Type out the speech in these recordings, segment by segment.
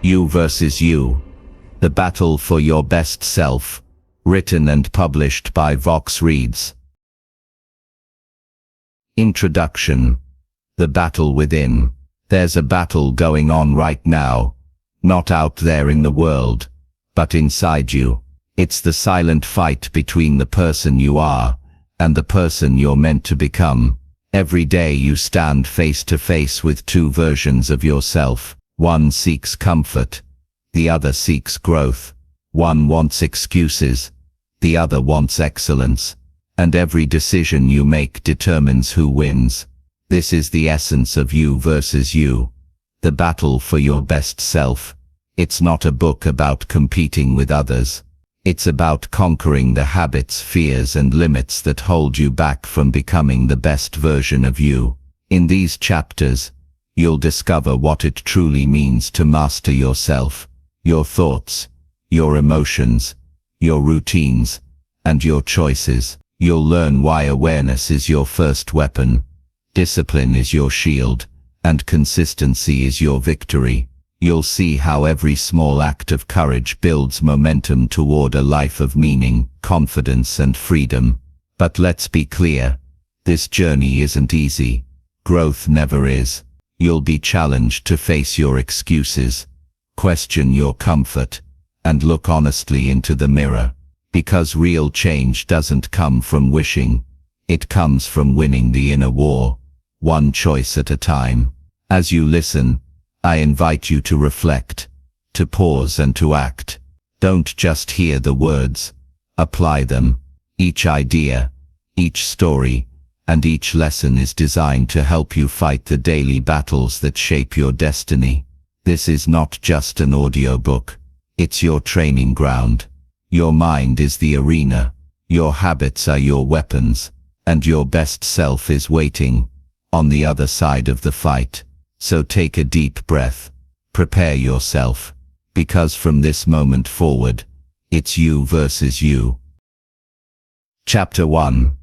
You versus You. The Battle for Your Best Self. Written and published by Vox Reads. Introduction. The battle within. There's a battle going on right now. Not out there in the world, but inside you. It's the silent fight between the person you are and the person you're meant to become. Every day you stand face to face with two versions of yourself. One seeks comfort, the other seeks growth. One wants excuses, the other wants excellence. And every decision you make determines who wins. This is the essence of You versus You. The battle for your best self. It's not a book about competing with others. It's about conquering the habits, fears, and limits that hold you back from becoming the best version of you. In these chapters, you'll discover what it truly means to master yourself, your thoughts, your emotions, your routines, and your choices. You'll learn why awareness is your first weapon, discipline is your shield, and consistency is your victory. You'll see how every small act of courage builds momentum toward a life of meaning, confidence, and freedom. But let's be clear, this journey isn't easy. Growth never is. You'll be challenged to face your excuses, question your comfort, and look honestly into the mirror. Because real change doesn't come from wishing, it comes from winning the inner war, one choice at a time. As you listen, I invite you to reflect, to pause and to act. Don't just hear the words, apply them. Each idea, each story, and each lesson is designed to help you fight the daily battles that shape your destiny. This is not just an audiobook, it's your training ground. Your mind is the arena, your habits are your weapons, and your best self is waiting on the other side of the fight. So take a deep breath, prepare yourself, because from this moment forward, it's You versus You. Chapter 1.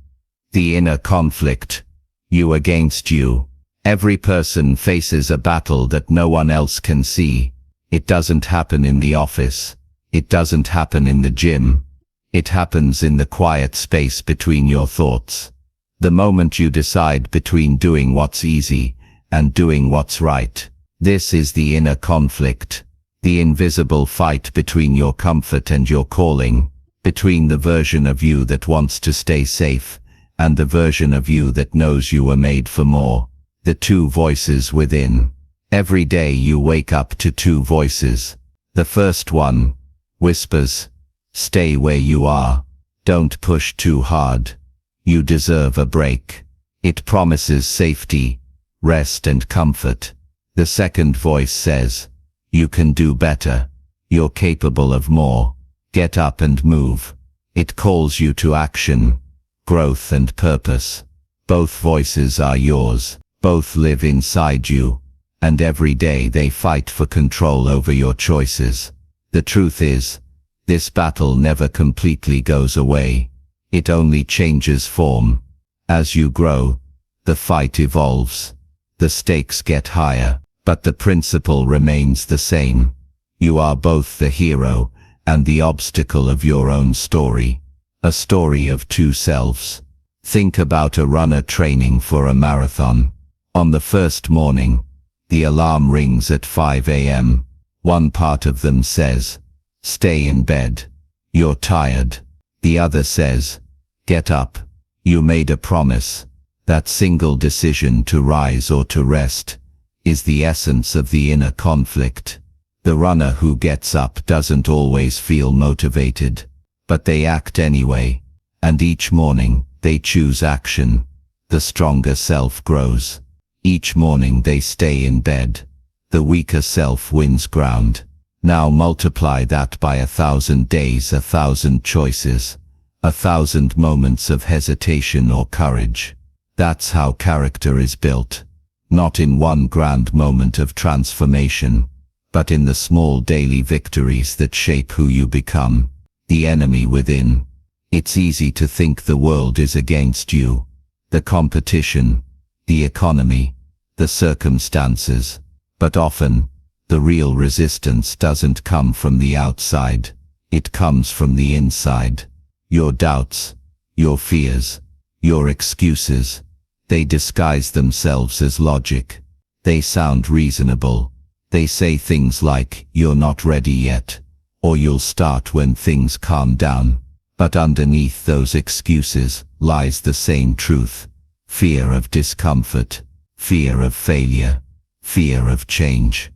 The Inner Conflict. You against you. Every person faces a battle that no one else can see. It doesn't happen in the office. It doesn't happen in the gym. It happens in the quiet space between your thoughts. The moment you decide between doing what's easy and doing what's right. This is the inner conflict, the invisible fight between your comfort and your calling, between the version of you that wants to stay safe and the version of you that knows you were made for more. The two voices within. Every day you wake up to two voices. The first one whispers, "Stay where you are. Don't push too hard. You deserve a break." It promises safety, rest, and comfort. The second voice says, "You can do better. You're capable of more. Get up and move." It calls you to action, growth, and purpose. Both voices are yours. Both live inside you, and every day they fight for control over your choices. The truth is, this battle never completely goes away. It only changes form. As you grow, the fight evolves. The stakes get higher, but the principle remains the same. You are both the hero and the obstacle of your own story. A story of two selves. Think about a runner training for a marathon. On the first morning, the alarm rings at 5 a.m. One part of them says, "Stay in bed. You're tired." The other says, "Get up. You made a promise." That single decision to rise or to rest is the essence of the inner conflict. The runner who gets up doesn't always feel motivated, but they act anyway, and each morning they choose action. The stronger self grows. Each morning they stay in bed. The weaker self wins ground. Now multiply that by 1,000 days, 1,000 choices, 1,000 moments of hesitation or courage. That's how character is built. Not in one grand moment of transformation, but in the small daily victories that shape who you become. The enemy within. It's easy to think the world is against you. The competition, the economy, the circumstances. But often, The real resistance doesn't come from the outside. It comes from the inside. Your doubts, your fears, your excuses, they disguise themselves as logic. They sound reasonable. They say things like, "You're not ready yet," or "You'll start when things calm down." But underneath those excuses lies the same truth: fear of discomfort, fear of failure, fear of change.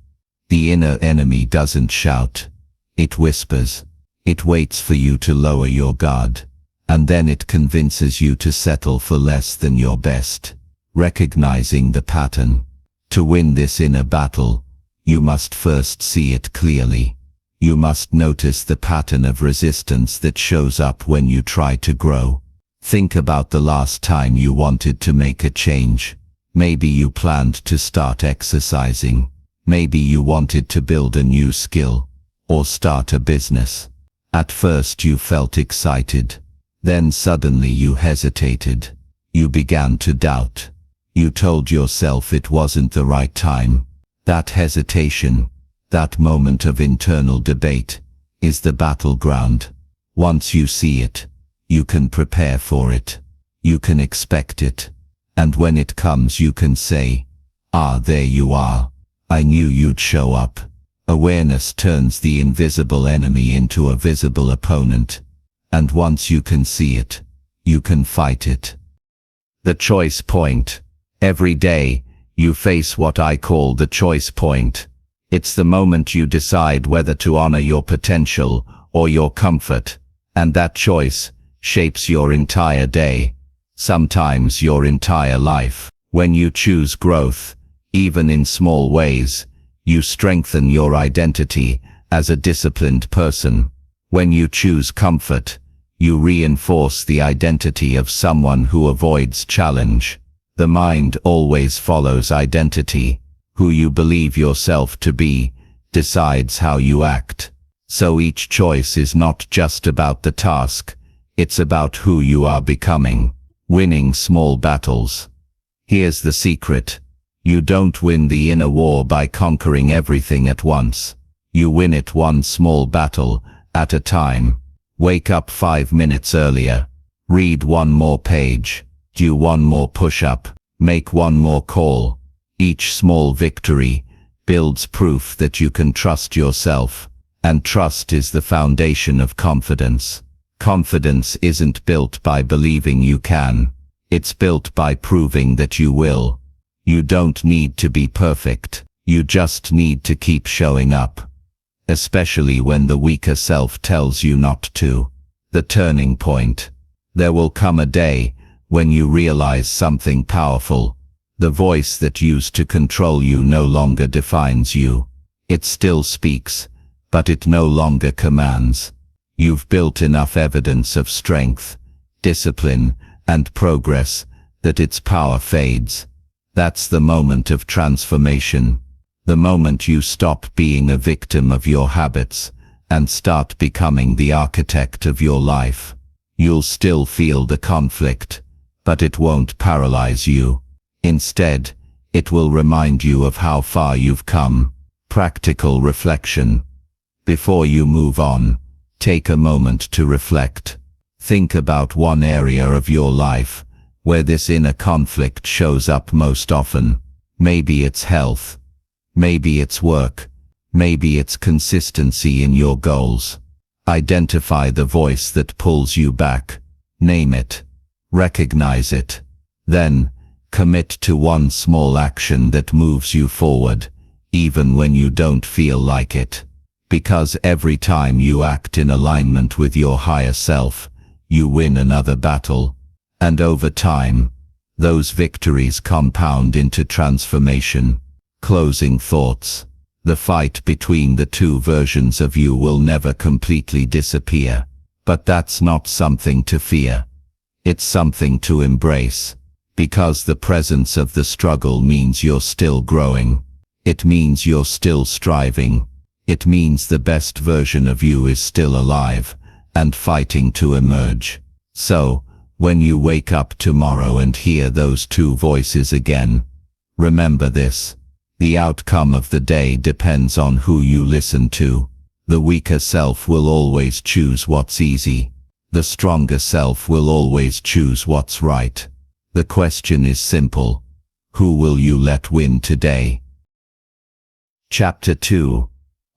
The inner enemy doesn't shout. It whispers. It waits for you to lower your guard, and then it convinces you to settle for less than your best. Recognizing the pattern. To win this inner battle, you must first see it clearly. You must notice the pattern of resistance that shows up when you try to grow. Think about the last time you wanted to make a change. Maybe you planned to start exercising. Maybe you wanted to build a new skill or start a business. At first you felt excited. Then suddenly you hesitated. You began to doubt. You told yourself it wasn't the right time. That hesitation, that moment of internal debate, is the battleground. Once you see it, you can prepare for it. You can expect it. And when it comes you can say, "Ah, there you are. I knew you'd show up." Awareness turns the invisible enemy into a visible opponent. And once you can see it, you can fight it. The choice point. Every day, you face what I call the choice point. It's the moment you decide whether to honor your potential or your comfort. And that choice shapes your entire day, sometimes your entire life. When you choose growth, even in small ways, you strengthen your identity as a disciplined person. When you choose comfort, you reinforce the identity of someone who avoids challenge. The mind always follows identity. Who you believe yourself to be decides how you act. So each choice is not just about the task, it's about who you are becoming. Winning small battles. Here's the secret. You don't win the inner war by conquering everything at once. You win it one small battle at a time. Wake up 5 minutes earlier. Read one more page. Do one more push-up. Make one more call. Each small victory builds proof that you can trust yourself. And trust is the foundation of confidence. Confidence isn't built by believing you can. It's built by proving that you will. You don't need to be perfect. You just need to keep showing up. Especially when the weaker self tells you not to. The turning point. There will come a day when you realize something powerful. The voice that used to control you no longer defines you. It still speaks, but it no longer commands. You've built enough evidence of strength, discipline, and progress that its power fades. That's the moment of transformation. The moment you stop being a victim of your habits and start becoming the architect of your life. You'll still feel the conflict, but it won't paralyze you. Instead, it will remind you of how far you've come. Practical reflection. Before you move on, take a moment to reflect. Think about one area of your life where this inner conflict shows up most often. Maybe it's health. Maybe it's work. Maybe it's consistency in your goals. Identify the voice that pulls you back. Name it. Recognize it. Then, commit to one small action that moves you forward, even when you don't feel like it. Because every time you act in alignment with your higher self, you win another battle. And over time, those victories compound into transformation. Closing thoughts. The fight between the two versions of you will never completely disappear. But that's not something to fear. It's something to embrace. Because the presence of the struggle means you're still growing. It means you're still striving. It means the best version of you is still alive and fighting to emerge. So, when you wake up tomorrow and hear those two voices again, remember this. The outcome of the day depends on who you listen to. The weaker self will always choose what's easy. The stronger self will always choose what's right. The question is simple. Who will you let win today? Chapter 2.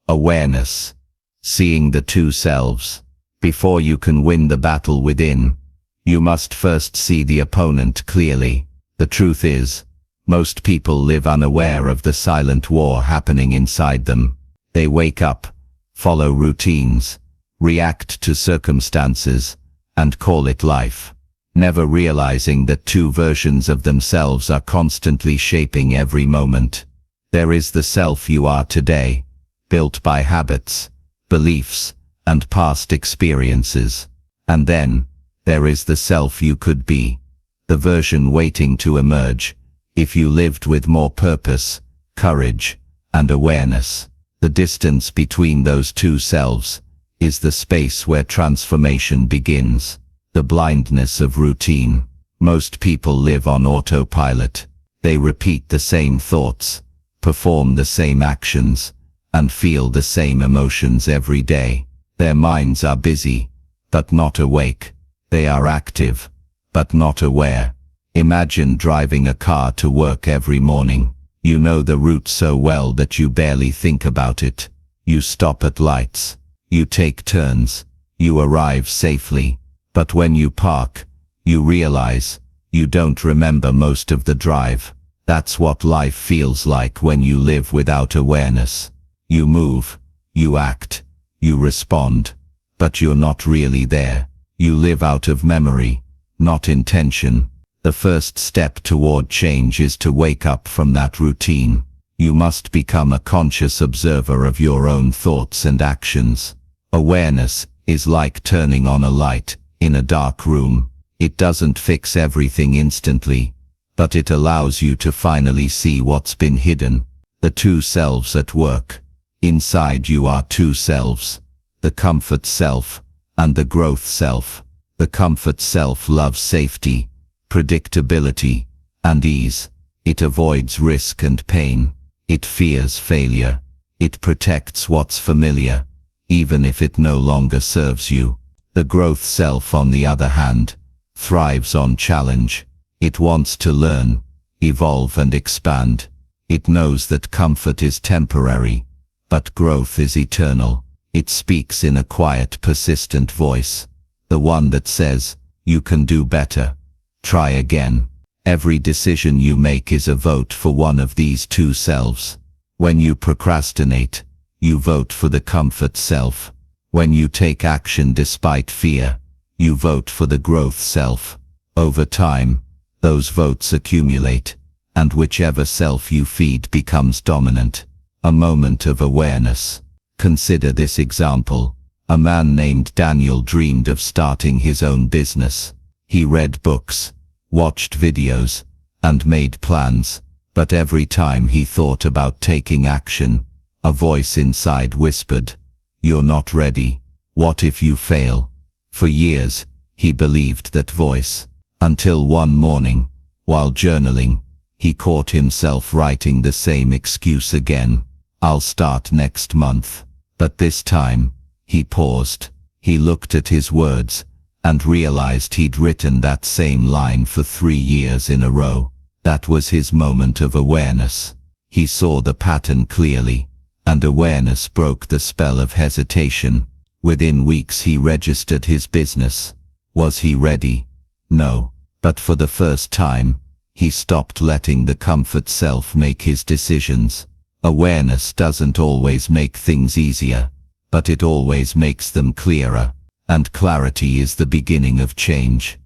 Awareness. Seeing the two selves. Before you can win the battle within, you must first see the opponent clearly. The truth is, most people live unaware of the silent war happening inside them. They wake up, follow routines, react to circumstances, and call it life, never realizing that two versions of themselves are constantly shaping every moment. There is the self you are today, built by habits, beliefs, and past experiences. And then, there is the self you could be, the version waiting to emerge, if you lived with more purpose, courage, and awareness. The distance between those two selves is the space where transformation begins. The blindness of routine. Most people live on autopilot. They repeat the same thoughts, perform the same actions, and feel the same emotions every day. Their minds are busy, but not awake. They are active, but not aware. Imagine driving a car to work every morning. You know the route so well that you barely think about it. You stop at lights. You take turns. You arrive safely. But when you park, you realize you don't remember most of the drive. That's what life feels like when you live without awareness. You move, you act, you respond, but you're not really there. You live out of memory, not intention. The first step toward change is to wake up from that routine. You must become a conscious observer of your own thoughts and actions. Awareness is like turning on a light in a dark room. It doesn't fix everything instantly, but it allows you to finally see what's been hidden. The two selves at work. Inside you are two selves, the comfort self and the growth self. The comfort self loves safety, predictability, and ease. It avoids risk and pain. It fears failure. It protects what's familiar, even if it no longer serves you. The growth self, on the other hand, thrives on challenge. It wants to learn, evolve, and expand. It knows that comfort is temporary, but growth is eternal. It speaks in a quiet, persistent voice, the one that says, "You can do better. Try again." Every decision you make is a vote for one of these two selves. When you procrastinate, you vote for the comfort self. When you take action despite fear, you vote for the growth self. Over time, those votes accumulate, and whichever self you feed becomes dominant. A moment of awareness. Consider this example. A man named Daniel dreamed of starting his own business. He read books, watched videos, and made plans, but every time he thought about taking action, a voice inside whispered, "You're not ready. What if you fail?" For years, he believed that voice, until one morning, while journaling, he caught himself writing the same excuse again. "I'll start next month." But this time, he paused. He looked at his words, and realized he'd written that same line for 3 years in a row. That was his moment of awareness. He saw the pattern clearly, and awareness broke the spell of hesitation. Within weeks he registered his business. Was he ready? No. But for the first time, he stopped letting the comfort self make his decisions. Awareness doesn't always make things easier, but it always makes them clearer. And clarity is the beginning of change.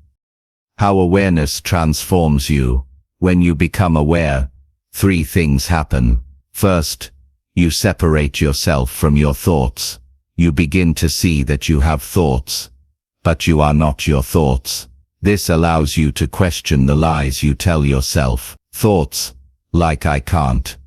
How awareness transforms you. When you become aware, 3 things happen. First, you separate yourself from your thoughts. You begin to see that you have thoughts, but you are not your thoughts. This allows you to question the lies you tell yourself. Thoughts like "I can't,"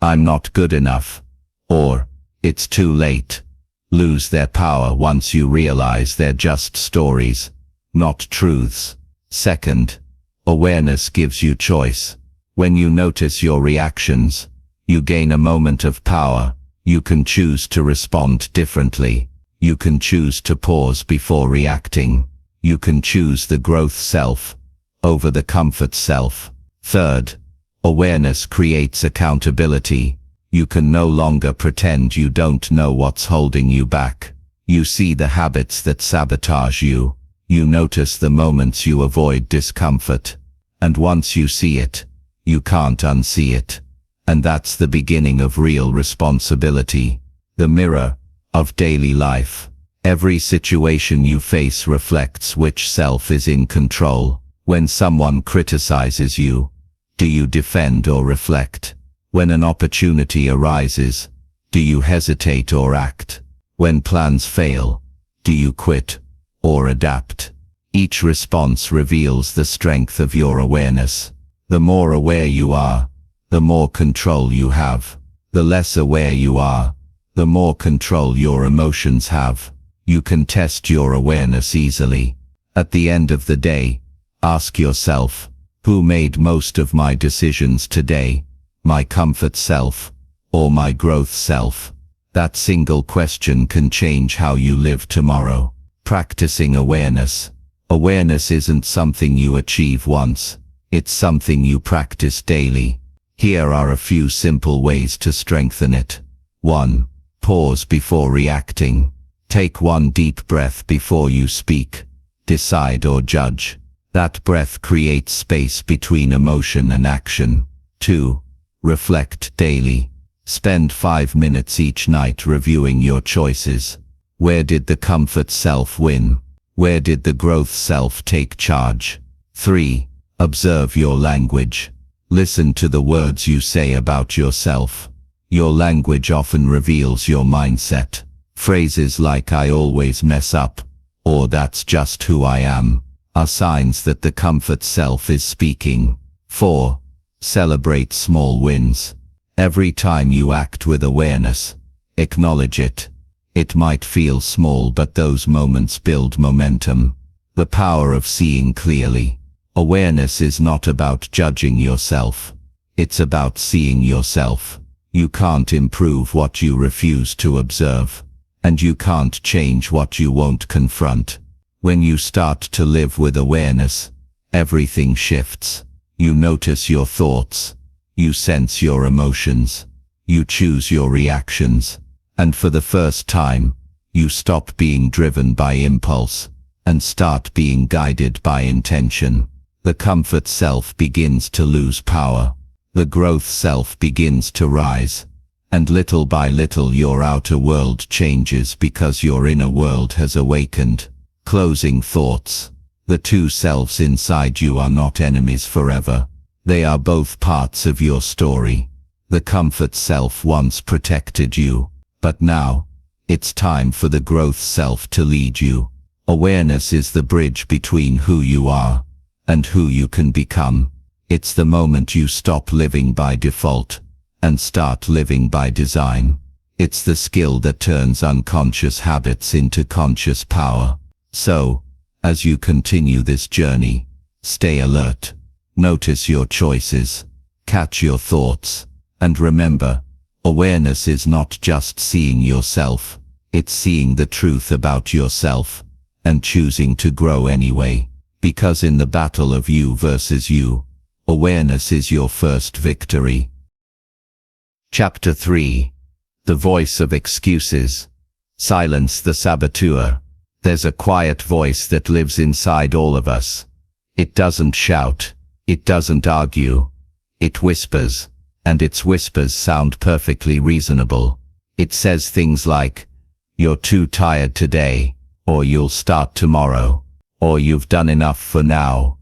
"I'm not good enough," or "it's too late," lose their power once you realize they're just stories, not truths. Second, awareness gives you choice. When you notice your reactions, You gain a moment of power. You can choose to respond differently. You can choose to pause before reacting. You can choose the growth self over the comfort self. Third, awareness creates accountability. You can no longer pretend you don't know what's holding you back. You see the habits that sabotage you. You notice the moments you avoid discomfort. And once you see it, you can't unsee it. And that's the beginning of real responsibility. The mirror of daily life. Every situation you face reflects which self is in control. When someone criticizes you, do you defend or reflect? When an opportunity arises, do you hesitate or act? When plans fail, do you quit or adapt? Each response reveals the strength of your awareness. The more aware you are, the more control you have. The less aware you are, the more control your emotions have. You can test your awareness easily. At the end of the day, ask yourself, who made most of my decisions today? My comfort self or my growth self? That single question can change how you live tomorrow. Practicing awareness. Awareness isn't something you achieve once. It's something you practice daily. Here are a few simple ways to strengthen it. 1. Pause before reacting. Take one deep breath before you speak, decide or judge. That breath creates space between emotion and action. 2. Reflect daily. Spend 5 minutes each night reviewing your choices. Where did the comfort self win? Where did the growth self take charge? 3. Observe your language. Listen to the words you say about yourself. Your language often reveals your mindset. Phrases like "I always mess up" or "that's just who I am" are signs that the comfort self is speaking. 4. Celebrate small wins. Every time you act with awareness, acknowledge it. It might feel small, but those moments build momentum. The power of seeing clearly. Awareness is not about judging yourself. It's about seeing yourself. You can't improve what you refuse to observe. And you can't change what you won't confront. When you start to live with awareness, everything shifts. You notice your thoughts. You sense your emotions. You choose your reactions. And for the first time, you stop being driven by impulse and start being guided by intention. The comfort self begins to lose power. The growth self begins to rise. And little by little your outer world changes because your inner world has awakened. Closing thoughts. The two selves inside you are not enemies forever. They are both parts of your story. The comfort self once protected you, but now, it's time for the growth self to lead you. Awareness is the bridge between who you are and who you can become. It's the moment you stop living by default and start living by design. It's the skill that turns unconscious habits into conscious power. So, as you continue this journey, stay alert. Notice your choices, catch your thoughts, and remember, awareness is not just seeing yourself, it's seeing the truth about yourself, and choosing to grow anyway. Because in the battle of you versus you, awareness is your first victory. Chapter 3. The Voice of Excuses. Silence the saboteur. There's a quiet voice that lives inside all of us. It doesn't shout. It doesn't argue. It whispers, and its whispers sound perfectly reasonable. It says things like, "You're too tired today," or "You'll start tomorrow," or "You've done enough for now."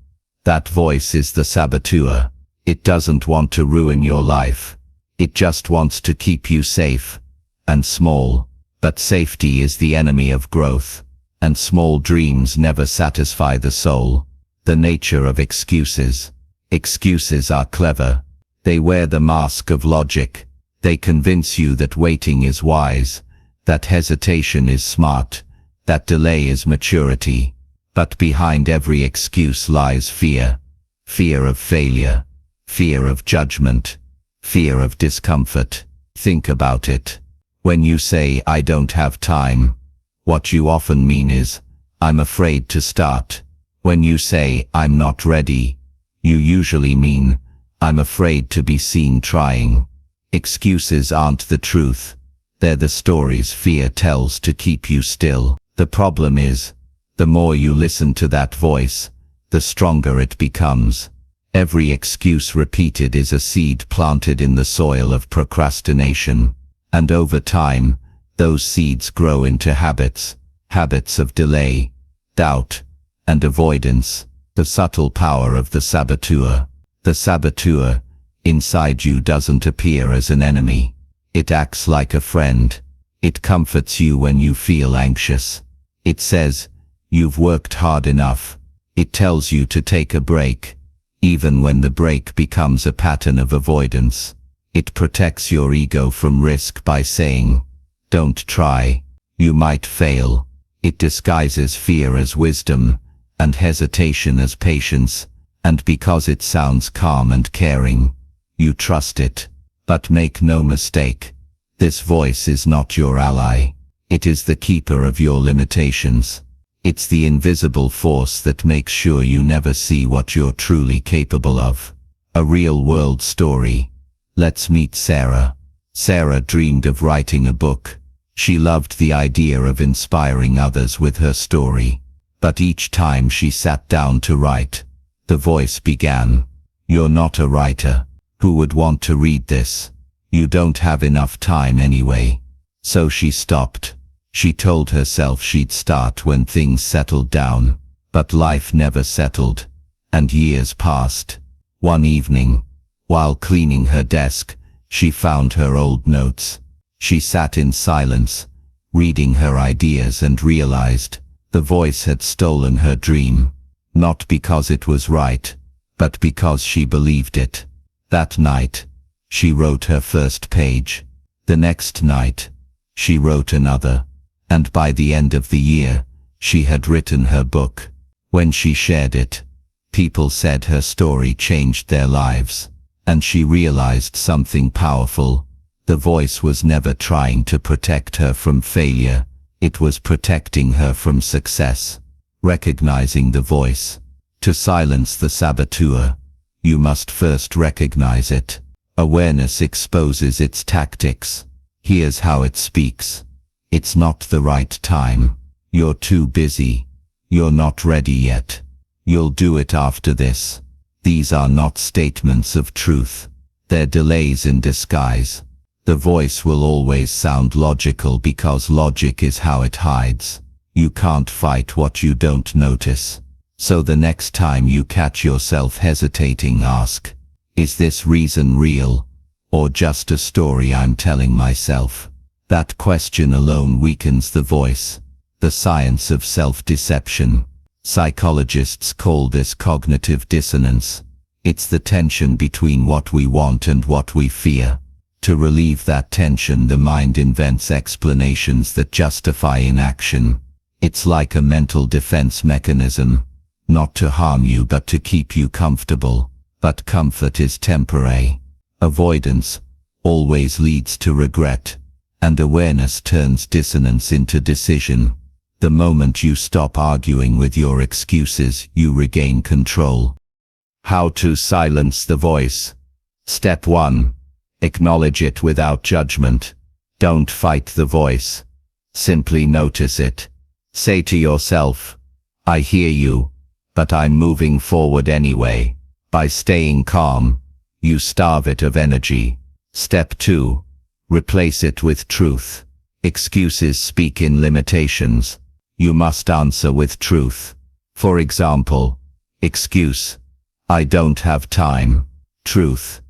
That voice is the saboteur. It doesn't want to ruin your life. It just wants to keep you safe and small. But safety is the enemy of growth, and small dreams never satisfy the soul. The nature of excuses. Excuses are clever. They wear the mask of logic. They convince you that waiting is wise, that hesitation is smart, that delay is maturity. But behind every excuse lies fear. Fear of failure. Fear of judgment. Fear of discomfort. Think about it. When you say, "I don't have time," what you often mean is, "I'm afraid to start." When you say, "I'm not ready," you usually mean, "I'm afraid to be seen trying." Excuses aren't the truth. They're the stories fear tells to keep you still. The problem is, the more you listen to that voice, the stronger it becomes. Every excuse repeated is a seed planted in the soil of procrastination. And over time, those seeds grow into habits. Habits of delay, doubt, and avoidance. The subtle power of the saboteur. The saboteur inside you doesn't appear as an enemy. It acts like a friend. It comforts you when you feel anxious. It says, "You've worked hard enough." It tells you to take a break, even when the break becomes a pattern of avoidance. It protects your ego from risk by saying, "Don't try. You might fail." It disguises fear as wisdom, and hesitation as patience, and because it sounds calm and caring, you trust it. But make no mistake, this voice is not your ally. It is the keeper of your limitations. It's the invisible force that makes sure you never see what you're truly capable of. A real-world story. Let's meet Sarah. Sarah dreamed of writing a book. She loved the idea of inspiring others with her story. But each time she sat down to write, the voice began, "You're not a writer. Who would want to read this? You don't have enough time anyway." So she stopped. She told herself she'd start when things settled down. But life never settled, and years passed. One evening, while cleaning her desk, she found her old notes. She sat in silence, reading her ideas, and realized the voice had stolen her dream. Not because it was right, but because she believed it. That night, she wrote her first page. The next night, she wrote another. And by the end of the year, she had written her book. When she shared it, people said her story changed their lives. And she realized something powerful. The voice was never trying to protect her from failure. It was protecting her from success. Recognizing the voice. To silence the saboteur, you must first recognize it. Awareness exposes its tactics. Here's how it speaks. It's not the right time. You're too busy. You're not ready yet. You'll do it after this. These are not statements of truth. They're delays in disguise. The voice will always sound logical because logic is how it hides. You can't fight what you don't notice. So the next time you catch yourself hesitating, ask, "Is this reason real, or just a story I'm telling myself?" That question alone weakens the voice. The science of self-deception. Psychologists call this cognitive dissonance. It's the tension between what we want and what we fear. To relieve that tension, the mind invents explanations that justify inaction. It's like a mental defense mechanism, not to harm you but to keep you comfortable. But comfort is temporary. Avoidance always leads to regret. And awareness turns dissonance into decision. The moment you stop arguing with your excuses, you regain control. How to silence the voice. Step 1. Acknowledge it without judgment. Don't fight the voice. Simply notice it. Say to yourself, "I hear you, but I'm moving forward anyway." By staying calm, you starve it of energy. Step 2. Replace it with truth. Excuses speak in limitations. You must answer with truth. For example, excuse, "I don't have time." Truth,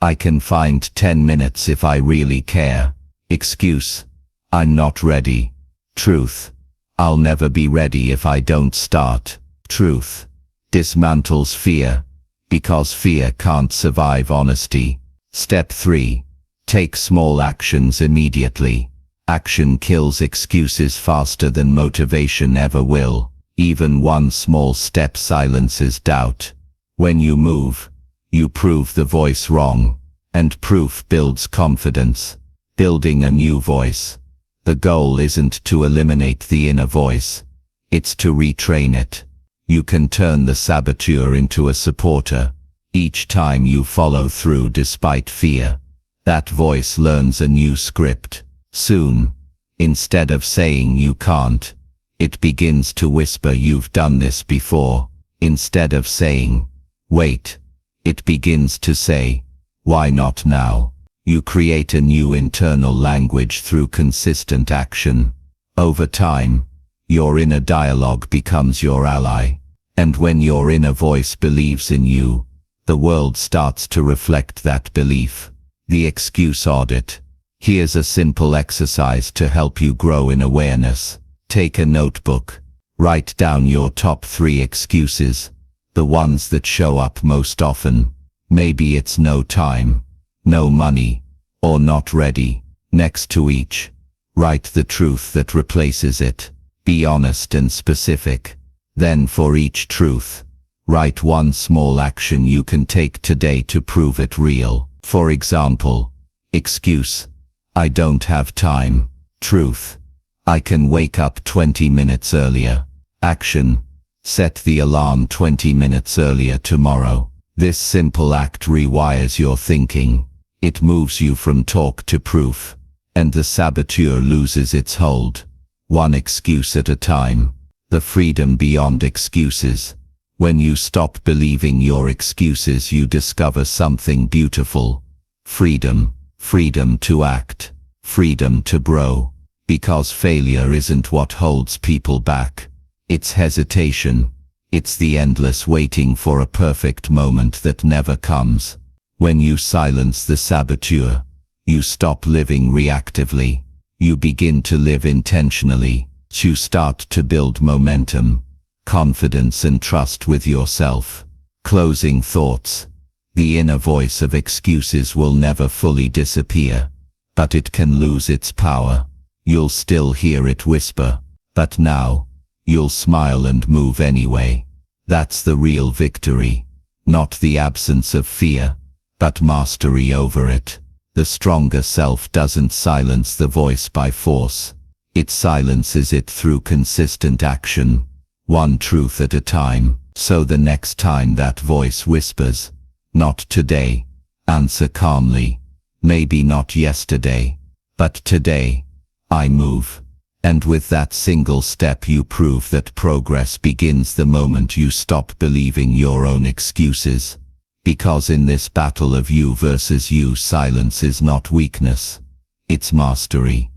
"I can find 10 minutes if I really care." Excuse, "I'm not ready." Truth, "I'll never be ready if I don't start." Truth dismantles fear, because fear can't survive honesty. Step 3. Take small actions immediately. Action kills excuses faster than motivation ever will. Even one small step silences doubt. When you move, you prove the voice wrong. And proof builds confidence, building a new voice. The goal isn't to eliminate the inner voice. It's to retrain it. You can turn the saboteur into a supporter. Each time you follow through despite fear, that voice learns a new script. Soon, instead of saying you can't, it begins to whisper you've done this before. Instead of saying, wait, it begins to say, why not now? You create a new internal language through consistent action. Over time, your inner dialogue becomes your ally. And when your inner voice believes in you, the world starts to reflect that belief. The excuse audit. Here's a simple exercise to help you grow in awareness. Take a notebook. Write down your top 3 excuses, the ones that show up most often. Maybe it's no time, no money, or not ready. Next to each, write the truth that replaces it. Be honest and specific. Then for each truth, write one small action you can take today to prove it real. For example, excuse, I don't have time. Truth, I can wake up 20 minutes earlier. Action, set the alarm 20 minutes earlier tomorrow. This simple act rewires your thinking. It moves you from talk to proof, and the saboteur loses its hold. One excuse at a time. The freedom beyond excuses. When you stop believing your excuses, you discover something beautiful. Freedom. Freedom to act. Freedom to grow. Because failure isn't what holds people back. It's hesitation. It's the endless waiting for a perfect moment that never comes. When you silence the saboteur, you stop living reactively. You begin to live intentionally. You start to build momentum, confidence and trust with yourself. Closing thoughts. The inner voice of excuses will never fully disappear, but it can lose its power. You'll still hear it whisper, but now, you'll smile and move anyway. That's the real victory. Not the absence of fear, but mastery over it. The stronger self doesn't silence the voice by force. It silences it through consistent action, one truth at a time. So the next time that voice whispers, not today, answer calmly, maybe not yesterday, but today, I move. And with that single step you prove that progress begins the moment you stop believing your own excuses. Because in this battle of you versus you, silence is not weakness, it's mastery.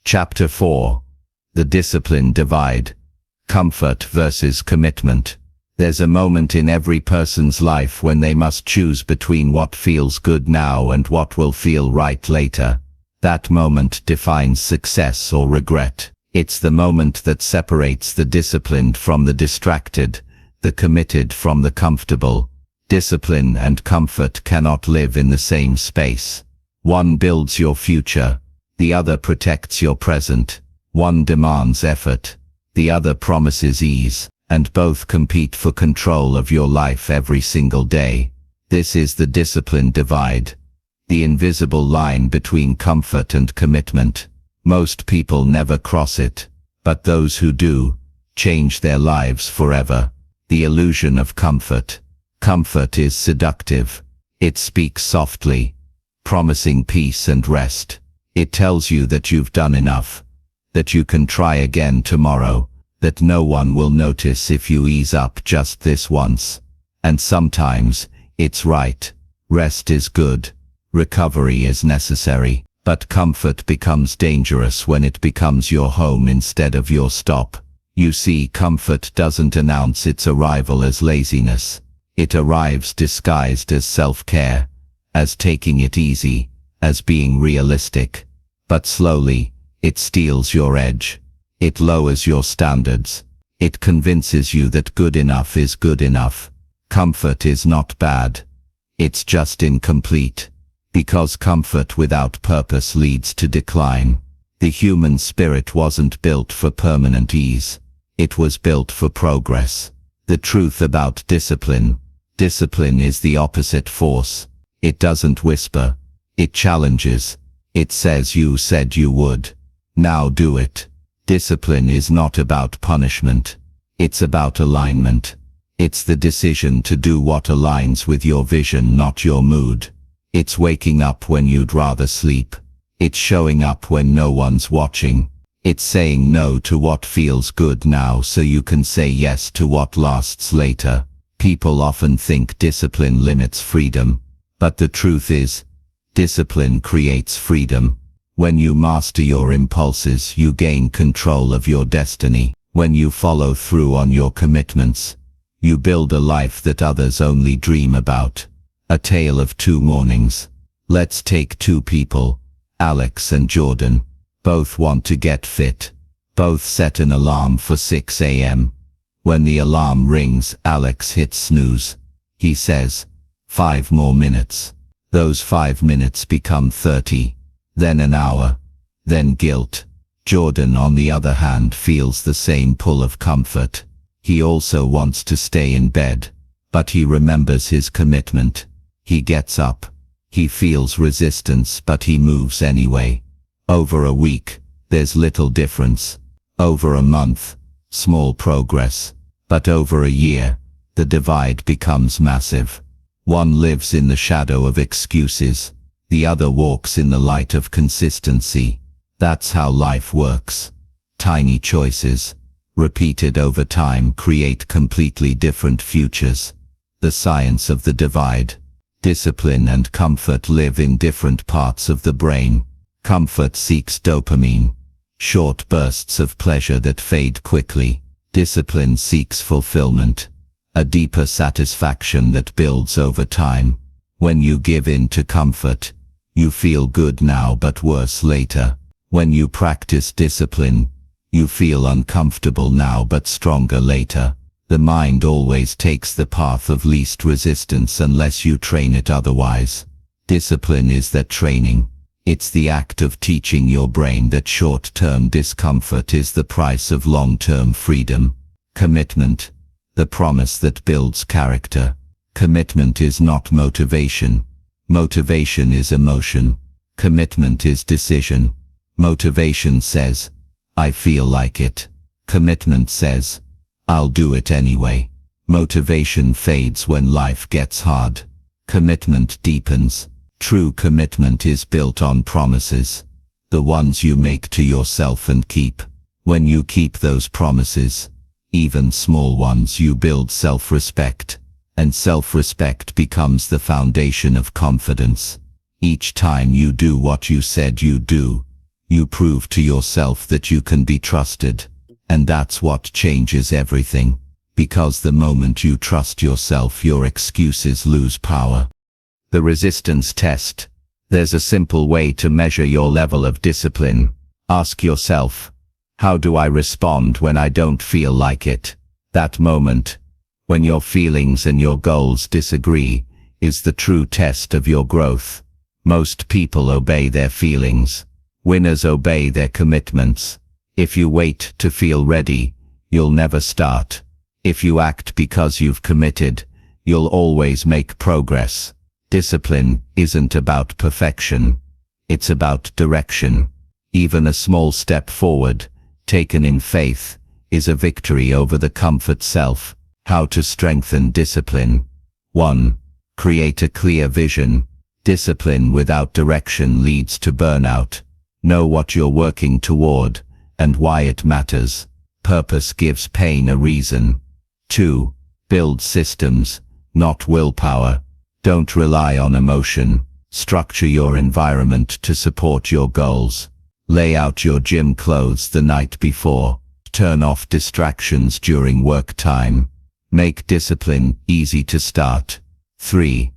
Chapter 4. The Discipline Divide. Comfort versus commitment. There's a moment in every person's life when they must choose between what feels good now and what will feel right later. That moment defines success or regret. It's the moment that separates the disciplined from the distracted, the committed from the comfortable. Discipline and comfort cannot live in the same space. One builds your future, the other protects your present. One demands effort, the other promises ease, and both compete for control of your life every single day. This is the discipline divide, the invisible line between comfort and commitment. Most people never cross it, but those who do, change their lives forever. The illusion of comfort. Comfort is seductive. It speaks softly, promising peace and rest. It tells you that you've done enough, that you can try again tomorrow, that no one will notice if you ease up just this once. And sometimes, it's right. Rest is good. Recovery is necessary. But comfort becomes dangerous when it becomes your home instead of your stop. You see, comfort doesn't announce its arrival as laziness. It arrives disguised as self-care, as taking it easy, as being realistic. But slowly, it steals your edge. It lowers your standards. It convinces you that good enough is good enough. Comfort is not bad. It's just incomplete. Because comfort without purpose leads to decline. The human spirit wasn't built for permanent ease. It was built for progress. The truth about discipline. Discipline is the opposite force. It doesn't whisper. It challenges. It says you said you would. Now do it. Discipline is not about punishment. It's about alignment. It's the decision to do what aligns with your vision, not your mood. It's waking up when you'd rather sleep. It's showing up when no one's watching. It's saying no to what feels good now so you can say yes to what lasts later. People often think discipline limits freedom, but the truth is, discipline creates freedom. When you master your impulses, you gain control of your destiny. When you follow through on your commitments, you build a life that others only dream about. A tale of two mornings. Let's take two people, Alex and Jordan. Both want to get fit. Both set an alarm for 6 a.m. When the alarm rings, Alex hits snooze. He says, 5 more minutes. Those 5 minutes become 30, then an hour, then guilt. Jordan, on the other hand, feels the same pull of comfort. He also wants to stay in bed, but he remembers his commitment. He gets up. He feels resistance, but he moves anyway. Over a week, there's little difference. Over a month, small progress. But over a year, the divide becomes massive. One lives in the shadow of excuses. The other walks in the light of consistency. That's how life works. Tiny choices, repeated over time, create completely different futures. The science of the divide. Discipline and comfort live in different parts of the brain. Comfort seeks dopamine, short bursts of pleasure that fade quickly. Discipline seeks fulfillment, a deeper satisfaction that builds over time. When you give in to comfort, you feel good now but worse later. When you practice discipline, you feel uncomfortable now but stronger later. The mind always takes the path of least resistance unless you train it otherwise. Discipline is that training. It's the act of teaching your brain that short-term discomfort is the price of long-term freedom. Commitment, the promise that builds character. Commitment is not motivation. Motivation is emotion. Commitment is decision. Motivation says, I feel like it. Commitment says, I'll do it anyway. Motivation fades when life gets hard. Commitment deepens. True commitment is built on promises, the ones you make to yourself and keep. When you keep those promises, even small ones, you build self-respect, and self-respect becomes the foundation of confidence. Each time you do what you said you'd do, you prove to yourself that you can be trusted, and that's what changes everything. Because the moment you trust yourself, your excuses lose power. The resistance test. There's a simple way to measure your level of discipline. Ask yourself, how do I respond when I don't feel like it? That moment, when your feelings and your goals disagree, is the true test of your growth. Most people obey their feelings. Winners obey their commitments. If you wait to feel ready, you'll never start. If you act because you've committed, you'll always make progress. Discipline isn't about perfection. It's about direction. Even a small step forward, taken in faith, is a victory over the comfort self. How to strengthen discipline. 1. Create a clear vision. Discipline without direction leads to burnout. Know what you're working toward, and why it matters. Purpose gives pain a reason. 2. Build systems, not willpower. Don't rely on emotion. Structure your environment to support your goals. Lay out your gym clothes the night before. Turn off distractions during work time. Make discipline easy to start. 3.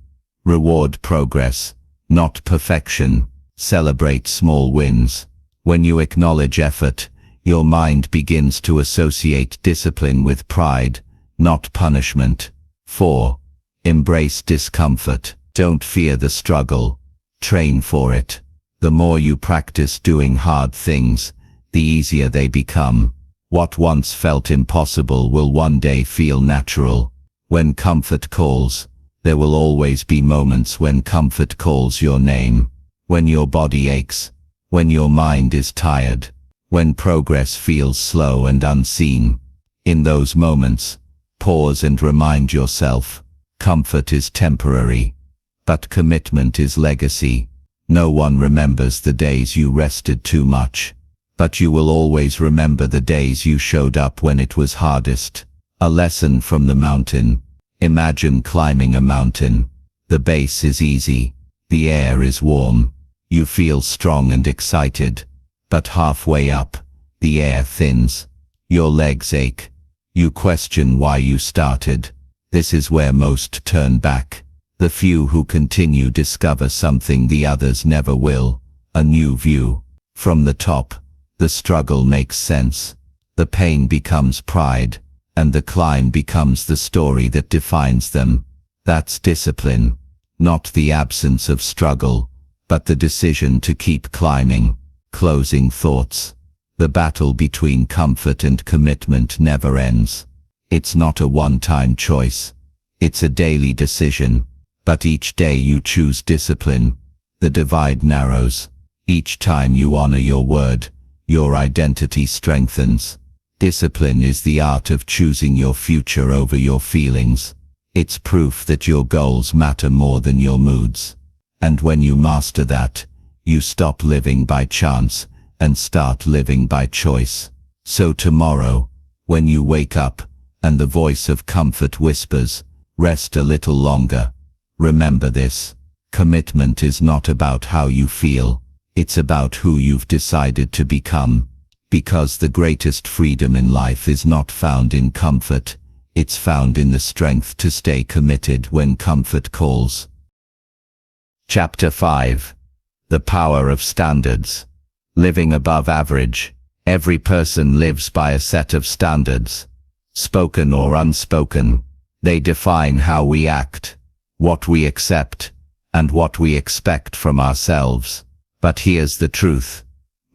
Reward progress, not perfection. Celebrate small wins. When you acknowledge effort, your mind begins to associate discipline with pride, not punishment. 4. Embrace discomfort. Don't fear the struggle. Train for it. The more you practice doing hard things, the easier they become. What once felt impossible will one day feel natural. When comfort calls, There will always be moments when comfort calls your name, when your body aches, when your mind is tired, when progress feels slow and unseen. In those moments, pause and remind yourself, comfort is temporary, but commitment is legacy. No one remembers the days you rested too much, but you will always remember the days you showed up when it was hardest. A lesson from the mountain. Imagine climbing a mountain. The base is easy. The air is warm. You feel strong and excited. But halfway up, the air thins. Your legs ache. You question why you started. This is where most turn back. The few who continue discover something the others never will, a new view. From the top, the struggle makes sense. The pain becomes pride, and the climb becomes the story that defines them. That's discipline. Not the absence of struggle, but the decision to keep climbing. Closing thoughts. The battle between comfort and commitment never ends. It's not a one-time choice. It's a daily decision. But each day you choose discipline, the divide narrows. Each time you honor your word, your identity strengthens. Discipline is the art of choosing your future over your feelings. It's proof that your goals matter more than your moods. And when you master that, you stop living by chance and start living by choice. So tomorrow, when you wake up and the voice of comfort whispers, rest a little longer, remember this: commitment is not about how you feel, it's about who you've decided to become. Because the greatest freedom in life is not found in comfort, it's found in the strength to stay committed when comfort calls. Chapter 5. The Power of Standards. Living above average. Every person lives by a set of standards. Spoken or unspoken, they define how we act, what we accept, and what we expect from ourselves. But here's the truth.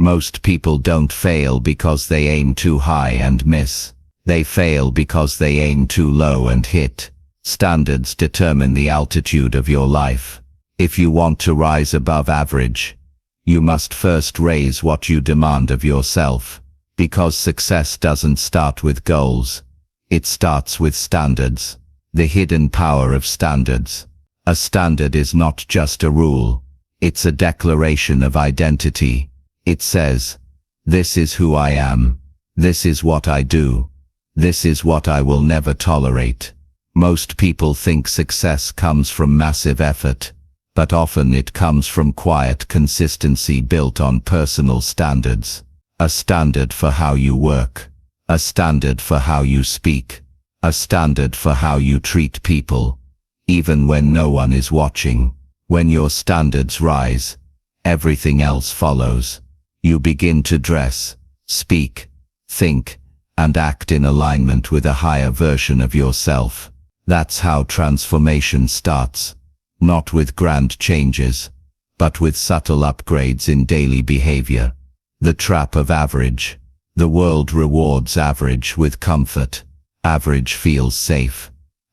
Most people don't fail because they aim too high and miss. They fail because they aim too low and hit. Standards determine the altitude of your life. If you want to rise above average, you must first raise what you demand of yourself. Because success doesn't start with goals. It starts with standards. The hidden power of standards. A standard is not just a rule. It's a declaration of identity. It says, this is who I am. This is what I do. This is what I will never tolerate. Most people think success comes from massive effort, but often it comes from quiet consistency built on personal standards. A standard for how you work. A standard for how you speak. A standard for how you treat people, even when no one is watching. When your standards rise, everything else follows. You begin to dress, speak, think, and act in alignment with a higher version of yourself. That's how transformation starts. Not with grand changes, but with subtle upgrades in daily behavior. The trap of average. The world rewards average with comfort. Average feels safe.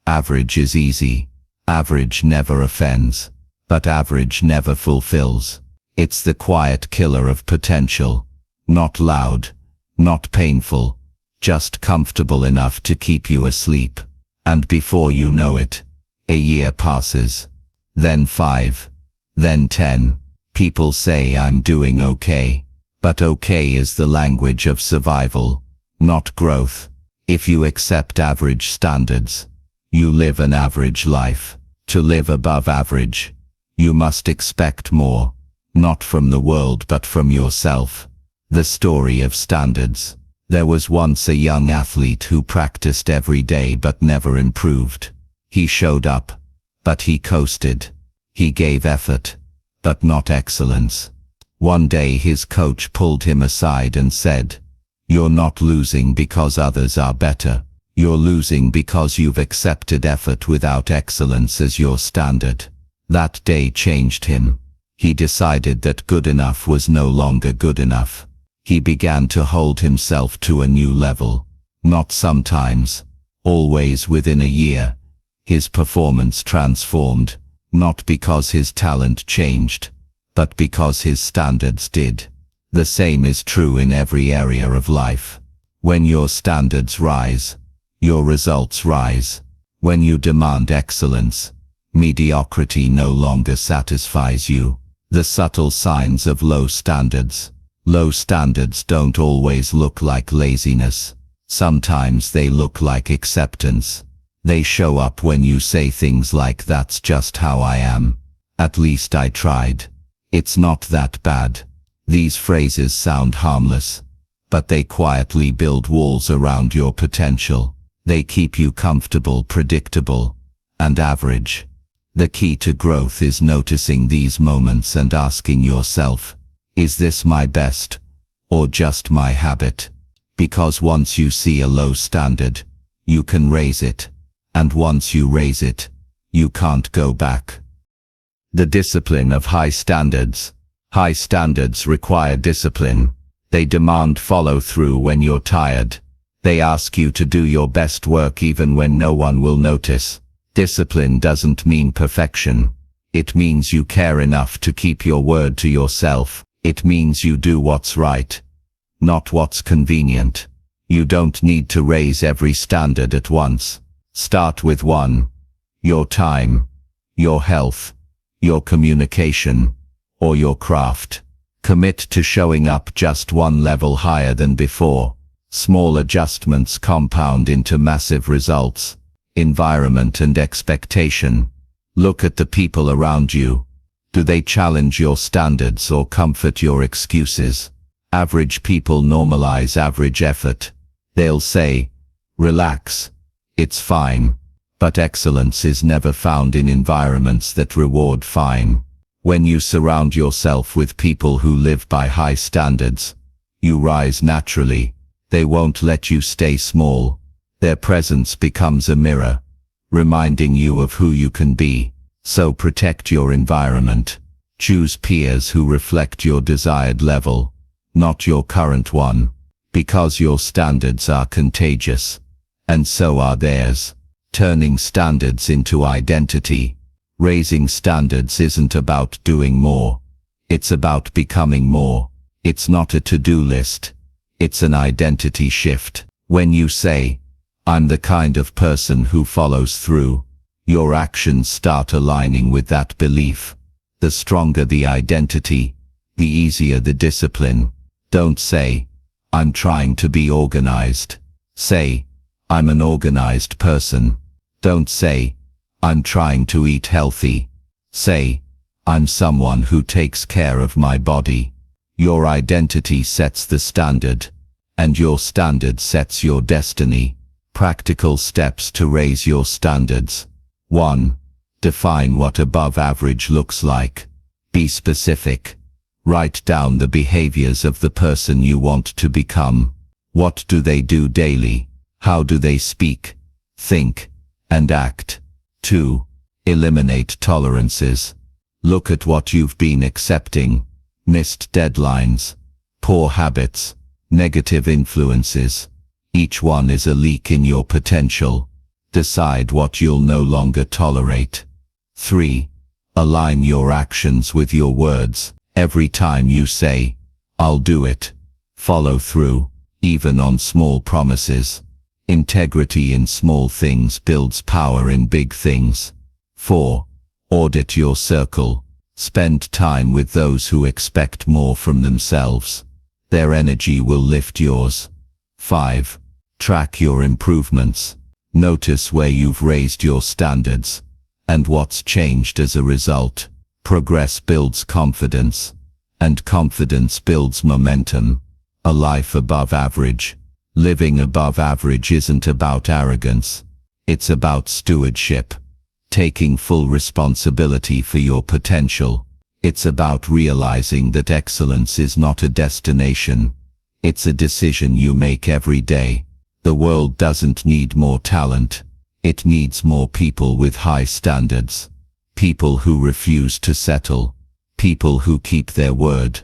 Average is easy. Average never offends. But average never fulfills. It's the quiet killer of potential. Not loud, not painful, just comfortable enough to keep you asleep. And before you know it, a year passes. Then 5. Then 10. People say I'm doing okay. But okay is the language of survival, not growth. If you accept average standards, you live an average life. To live above average, you must expect more. Not from the world but from yourself. The story of standards. There was once a young athlete who practiced every day but never improved. He showed up, but he coasted. He gave effort, but not excellence. One day his coach pulled him aside and said, "You're not losing because others are better. You're losing because you've accepted effort without excellence as your standard." That day changed him. He decided that good enough was no longer good enough. He began to hold himself to a new level. Not sometimes, always within a year. His performance transformed, not because his talent changed, but because his standards did. The same is true in every area of life. When your standards rise, your results rise. When you demand excellence, mediocrity no longer satisfies you. The subtle signs of low standards. Low standards don't always look like laziness. Sometimes they look like acceptance. They show up when you say things like, "That's just how I am. At least I tried. It's not that bad." These phrases sound harmless, but they quietly build walls around your potential. They keep you comfortable, predictable, and average. The key to growth is noticing these moments and asking yourself, is this my best, or just my habit? Because once you see a low standard, you can raise it. And once you raise it, you can't go back. The discipline of high standards. High standards require discipline. They demand follow-through when you're tired. They ask you to do your best work even when no one will notice. Discipline doesn't mean perfection. It means you care enough to keep your word to yourself. It means you do what's right, not what's convenient. You don't need to raise every standard at once. Start with one: your time, your health, your communication, or your craft. Commit to showing up just one level higher than before. Small adjustments compound into massive results. Environment and expectation. Look at the people around you. Do they challenge your standards or comfort your excuses? Average people normalize average effort. They'll say, "Relax. It's fine." But excellence is never found in environments that reward fine. When you surround yourself with people who live by high standards, you rise naturally. They won't let you stay small. Their presence becomes a mirror, reminding you of who you can be. So protect your environment. Choose peers who reflect your desired level, not your current one. Because your standards are contagious, and so are theirs. Turning standards into identity. Raising standards isn't about doing more. It's about becoming more. It's not a to-do list. It's an identity shift. When you say, "I'm the kind of person who follows through," your actions start aligning with that belief. The stronger the identity, the easier the discipline. Don't say, "I'm trying to be organized." Say, "I'm an organized person." Don't say, "I'm trying to eat healthy." Say, "I'm someone who takes care of my body." Your identity sets the standard, and your standard sets your destiny. Practical steps to raise your standards. 1. Define what above average looks like. Be specific. Write down the behaviors of the person you want to become. What do they do daily? How do they speak, think, and act? 2. Eliminate tolerances. Look at what you've been accepting. Missed deadlines, poor habits, negative influences. Each one is a leak in your potential. Decide what you'll no longer tolerate. 3. Align your actions with your words. Every time you say, "I'll do it," follow through, even on small promises. Integrity in small things builds power in big things. 4. Audit your circle. Spend time with those who expect more from themselves. Their energy will lift yours. 5. Track your improvements. Notice where you've raised your standards, and what's changed as a result. Progress builds confidence, and confidence builds momentum. A life above average. Living above average isn't about arrogance. It's about stewardship. Taking full responsibility for your potential. It's about realizing that excellence is not a destination. It's a decision you make every day. The world doesn't need more talent. It needs more people with high standards. People who refuse to settle. People who keep their word.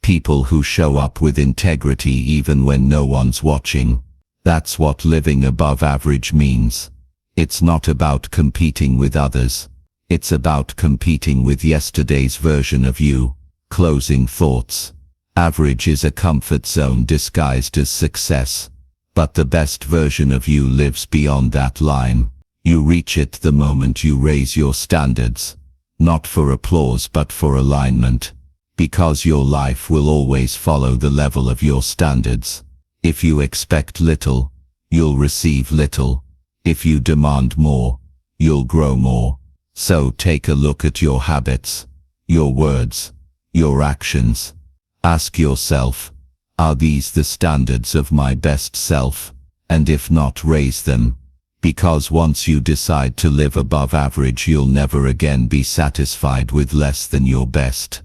People who show up with integrity even when no one's watching. That's what living above average means. It's not about competing with others. It's about competing with yesterday's version of you. Closing thoughts. Average is a comfort zone disguised as success. But the best version of you lives beyond that line. You reach it the moment you raise your standards. Not for applause but for alignment. Because your life will always follow the level of your standards. If you expect little, you'll receive little. If you demand more, you'll grow more. So take a look at your habits, your words, your actions. Ask yourself, are these the standards of my best self? And if not, raise them. Because once you decide to live above average, you'll never again be satisfied with less than your best.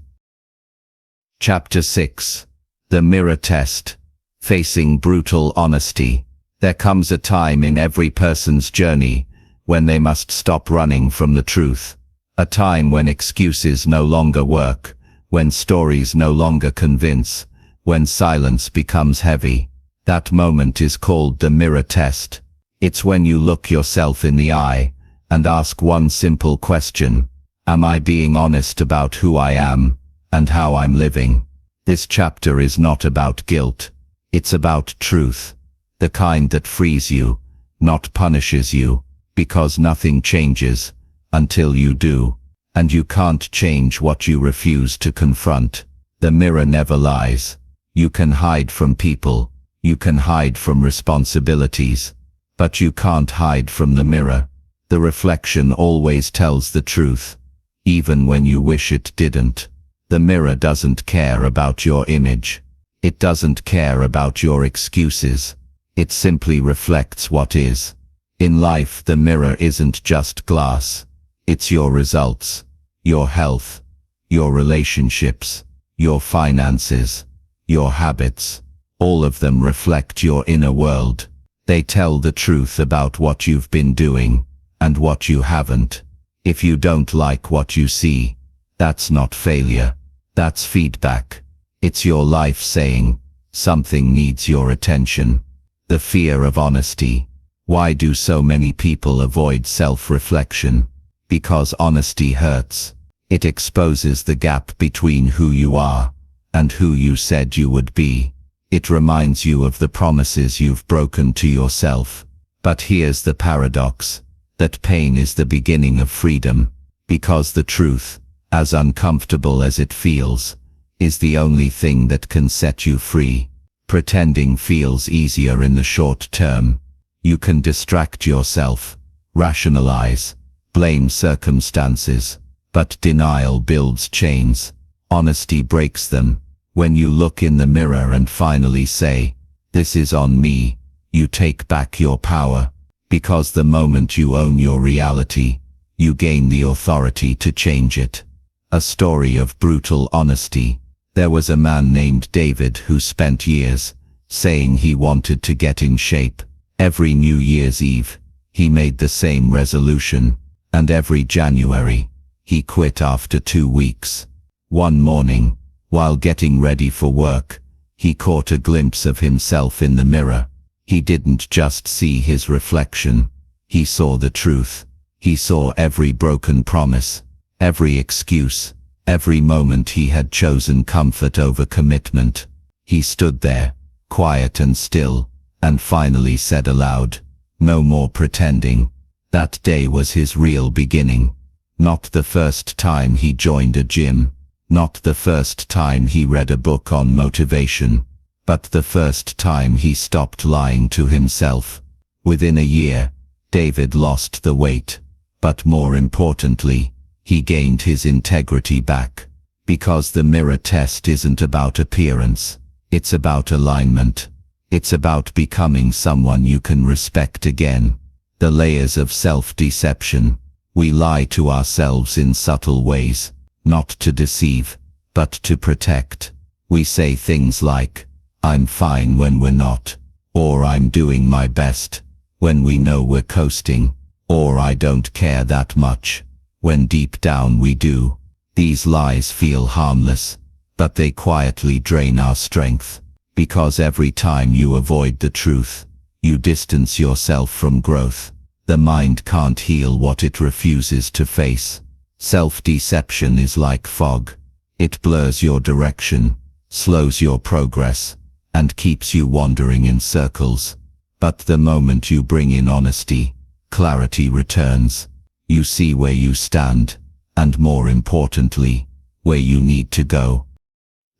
Chapter 6. The Mirror Test. Facing brutal honesty. There comes a time in every person's journey when they must stop running from the truth. A time when excuses no longer work, when stories no longer convince, when silence becomes heavy. That moment is called the mirror test. It's when you look yourself in the eye and ask one simple question: am I being honest about who I am and how I'm living? This chapter is not about guilt. It's about truth. The kind that frees you, not punishes you, because nothing changes until you do. And you can't change what you refuse to confront. The mirror never lies. You can hide from people, you can hide from responsibilities, but you can't hide from the mirror. The reflection always tells the truth, even when you wish it didn't. The mirror doesn't care about your image. It doesn't care about your excuses. It simply reflects what is. In life, the mirror isn't just glass. It's your results, your health, your relationships, your finances, your habits. All of them reflect your inner world. They tell the truth about what you've been doing and what you haven't. If you don't like what you see, that's not failure. That's feedback. It's your life saying, something needs your attention. The fear of honesty. Why do so many people avoid self-reflection? Because honesty hurts. It exposes the gap between who you are and who you said you would be. It reminds you of the promises you've broken to yourself. But here's the paradox, that pain is the beginning of freedom, because the truth, as uncomfortable as it feels, is the only thing that can set you free. Pretending feels easier in the short term. You can distract yourself, rationalize, blame circumstances, but denial builds chains. Honesty breaks them. When you look in the mirror and finally say, "This is on me," you take back your power, because the moment you own your reality, you gain the authority to change it. A story of brutal honesty. There was a man named David who spent years saying he wanted to get in shape. Every New Year's Eve, he made the same resolution, and every January, he quit after 2 weeks. One morning, while getting ready for work, he caught a glimpse of himself in the mirror. He didn't just see his reflection, he saw the truth. He saw every broken promise, every excuse, every moment he had chosen comfort over commitment. He stood there, quiet and still, and finally said aloud, "No more pretending." That day was his real beginning. Not the first time he joined a gym, not the first time he read a book on motivation, but the first time he stopped lying to himself. Within a year, David lost the weight, but more importantly, he gained his integrity back. Because the mirror test isn't about appearance, it's about alignment. It's about becoming someone you can respect again. The layers of self-deception. We lie to ourselves in subtle ways, not to deceive, but to protect. We say things like, "I'm fine," when we're not, or "I'm doing my best," when we know we're coasting, or "I don't care that much," when deep down we do. These lies feel harmless, but they quietly drain our strength, because every time you avoid the truth, you distance yourself from growth. The mind can't heal what it refuses to face. Self-deception is like fog. It blurs your direction, slows your progress, and keeps you wandering in circles. But the moment you bring in honesty, clarity returns. You see where you stand, and more importantly, where you need to go.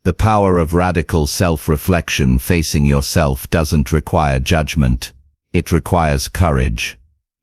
The power of radical self-reflection. Facing yourself doesn't require judgment. It requires courage.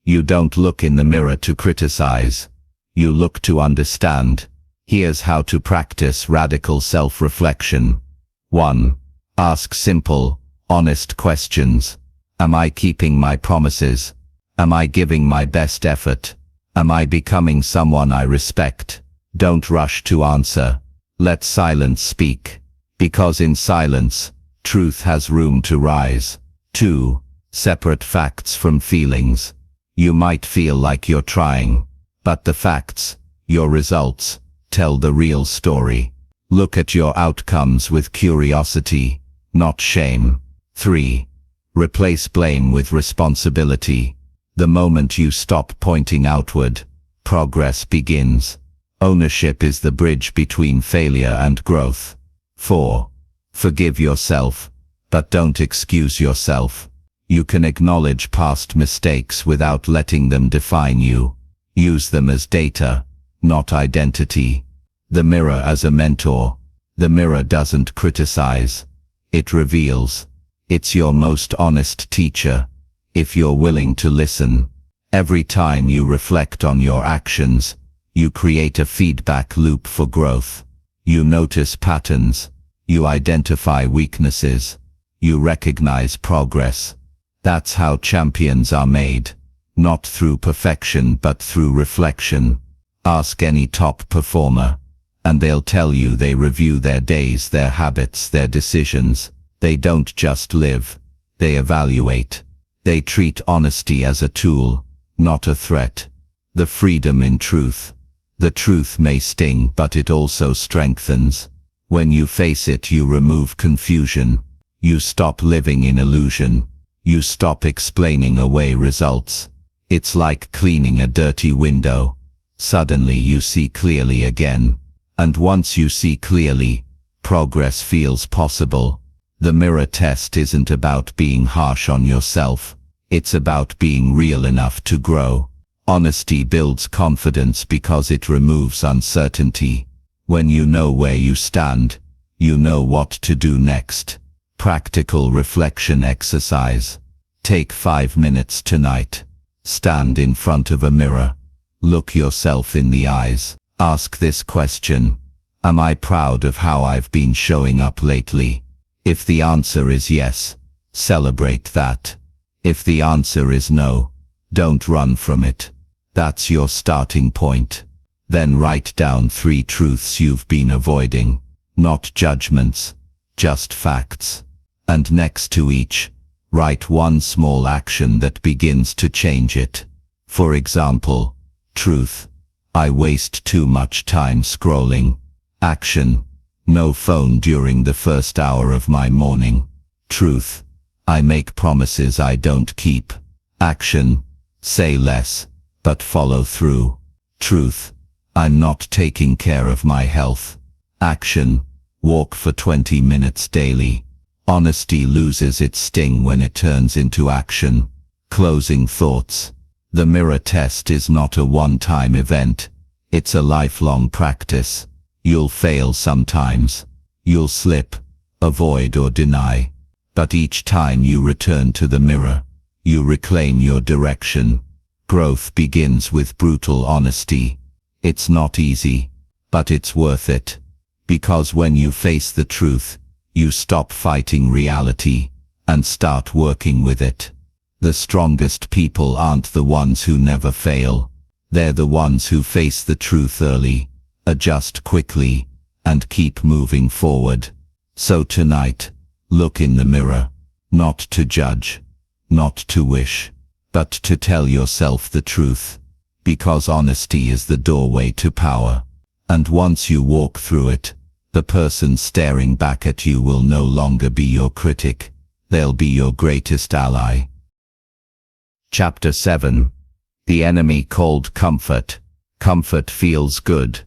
You don't look in the mirror to criticize. You look to understand. Here's how to practice radical self-reflection. 1. Ask simple, honest questions. Am I keeping my promises? Am I giving my best effort? Am I becoming someone I respect? Don't rush to answer. Let silence speak. Because in silence, truth has room to rise. 2. Separate facts from feelings. You might feel like you're trying, but the facts, your results, tell the real story. Look at your outcomes with curiosity, not shame. 3. Replace blame with responsibility. The moment you stop pointing outward, progress begins. Ownership is the bridge between failure and growth. 4. Forgive yourself, but don't excuse yourself. You can acknowledge past mistakes without letting them define you. Use them as data, not identity. The mirror as a mentor. The mirror doesn't criticize. It reveals. It's your most honest teacher, if you're willing to listen. Every time you reflect on your actions, you create a feedback loop for growth. You notice patterns. You identify weaknesses. You recognize progress. That's how champions are made. Not through perfection but through reflection. Ask any top performer, and they'll tell you they review their days, their habits, their decisions. They don't just live, they evaluate. They treat honesty as a tool, not a threat. The freedom in truth. The truth may sting, but it also strengthens. When you face it, you remove confusion. You stop living in illusion. You stop explaining away results. It's like cleaning a dirty window. Suddenly you see clearly again. And once you see clearly, progress feels possible. The mirror test isn't about being harsh on yourself. It's about being real enough to grow. Honesty builds confidence because it removes uncertainty. When you know where you stand, you know what to do next. Practical reflection exercise. Take 5 minutes tonight. Stand in front of a mirror. Look yourself in the eyes. Ask this question. Am I proud of how I've been showing up lately? If the answer is yes, celebrate that. If the answer is no, don't run from it. That's your starting point. Then write down 3 truths you've been avoiding. Not judgments, just facts. And next to each, write 1 small action that begins to change it. For example, truth. I waste too much time scrolling. Action. No phone during the first hour of my morning. Truth. I make promises I don't keep. Action. Say less, but follow through. Truth. I'm not taking care of my health. Action. Walk for 20 minutes daily. Honesty loses its sting when it turns into action. Closing thoughts. The mirror test is not a one-time event. It's a lifelong practice. You'll fail sometimes. You'll slip, avoid or deny. But each time you return to the mirror, you reclaim your direction. Growth begins with brutal honesty. It's not easy, but it's worth it. Because when you face the truth, you stop fighting reality and start working with it. The strongest people aren't the ones who never fail. They're the ones who face the truth early, adjust quickly, and keep moving forward. So tonight, look in the mirror, not to judge, not to wish, but to tell yourself the truth. Because honesty is the doorway to power. And once you walk through it, the person staring back at you will no longer be your critic. They'll be your greatest ally. Chapter 7. The enemy called comfort. Comfort feels good.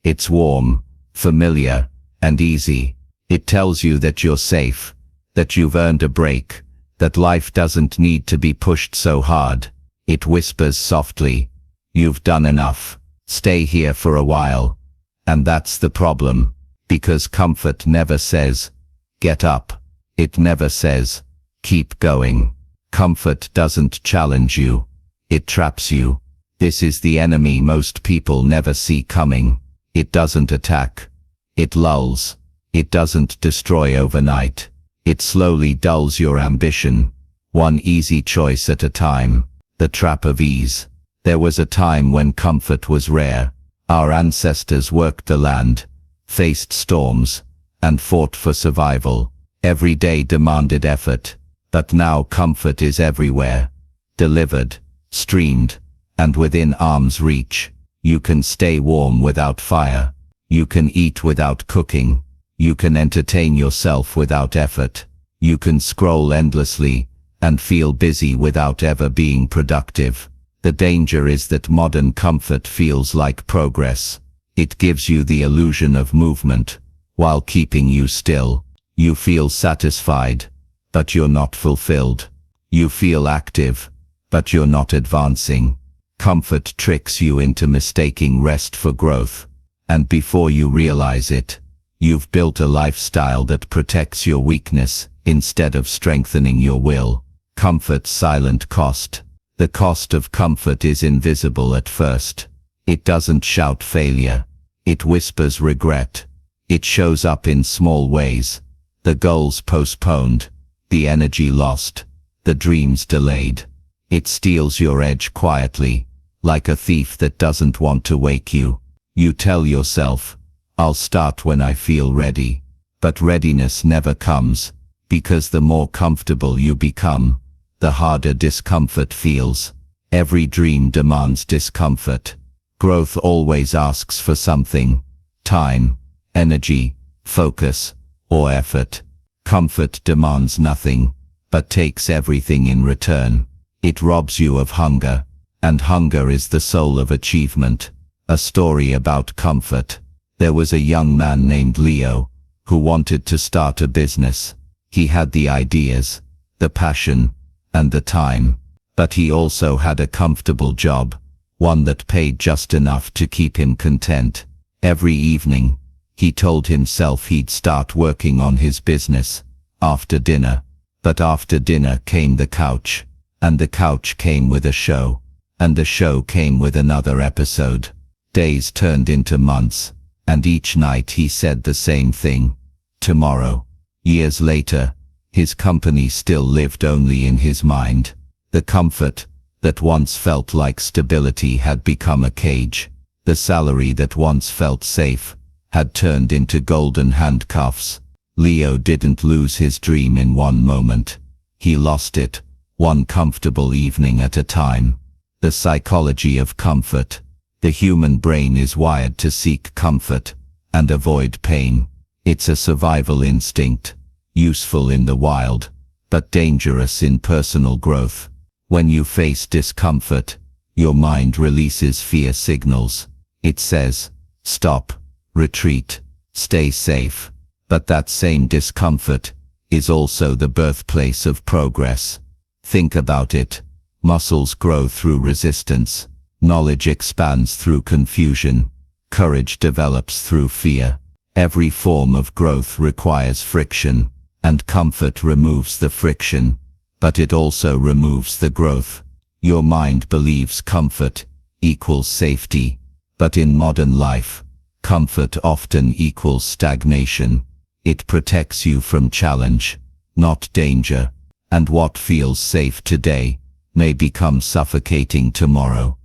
It's warm, familiar, and easy. It tells you that you're safe, that you've earned a break, that life doesn't need to be pushed so hard. It whispers softly, "You've done enough. Stay here for a while." And that's the problem, because comfort never says, "Get up." It never says, "Keep going." Comfort doesn't challenge you. It traps you. This is the enemy most people never see coming. It doesn't attack. It lulls. It doesn't destroy overnight. It slowly dulls your ambition, one easy choice at a time. The trap of ease. There was a time when comfort was rare. Our ancestors worked the land, faced storms, and fought for survival. Every day demanded effort. But now comfort is everywhere. Delivered, streamed, and within arm's reach. You can stay warm without fire. You can eat without cooking. You can entertain yourself without effort. You can scroll endlessly and feel busy without ever being productive. The danger is that modern comfort feels like progress. It gives you the illusion of movement, while keeping you still. You feel satisfied, but you're not fulfilled. You feel active, but you're not advancing. Comfort tricks you into mistaking rest for growth, and before you realize it, you've built a lifestyle that protects your weakness instead of strengthening your will. Comfort's silent cost. The cost of comfort is invisible at first. It doesn't shout failure. It whispers regret. It shows up in small ways. The goals postponed, the energy lost, the dreams delayed. It steals your edge quietly, like a thief that doesn't want to wake you. You tell yourself, "I'll start when I feel ready." But readiness never comes, because the more comfortable you become, the harder discomfort feels. Every dream demands discomfort. Growth always asks for something: time, energy, focus, or effort. Comfort demands nothing, but takes everything in return. It robs you of hunger, and hunger is the soul of achievement. A story about comfort. There was a young man named Leo, who wanted to start a business. He had the ideas, the passion, and the time, but he also had a comfortable job, one that paid just enough to keep him content. Every evening, he told himself he'd start working on his business after dinner. But after dinner came the couch, and the couch came with a show, and the show came with another episode. Days turned into months, and each night he said the same thing: tomorrow. Years later, his company still lived only in his mind. The comfort that once felt like stability had become a cage. The salary that once felt safe had turned into golden handcuffs. Leo didn't lose his dream in one moment. He lost it, one comfortable evening at a time. The psychology of comfort. The human brain is wired to seek comfort and avoid pain. It's a survival instinct, useful in the wild, but dangerous in personal growth. When you face discomfort, your mind releases fear signals. It says, stop, retreat, stay safe. But that same discomfort is also the birthplace of progress. Think about it. Muscles grow through resistance. Knowledge expands through confusion. Courage develops through fear. Every form of growth requires friction, and comfort removes the friction, but it also removes the growth. Your mind believes comfort equals safety, but in modern life, comfort often equals stagnation. It protects you from challenge, not danger, and what feels safe today may become suffocating tomorrow.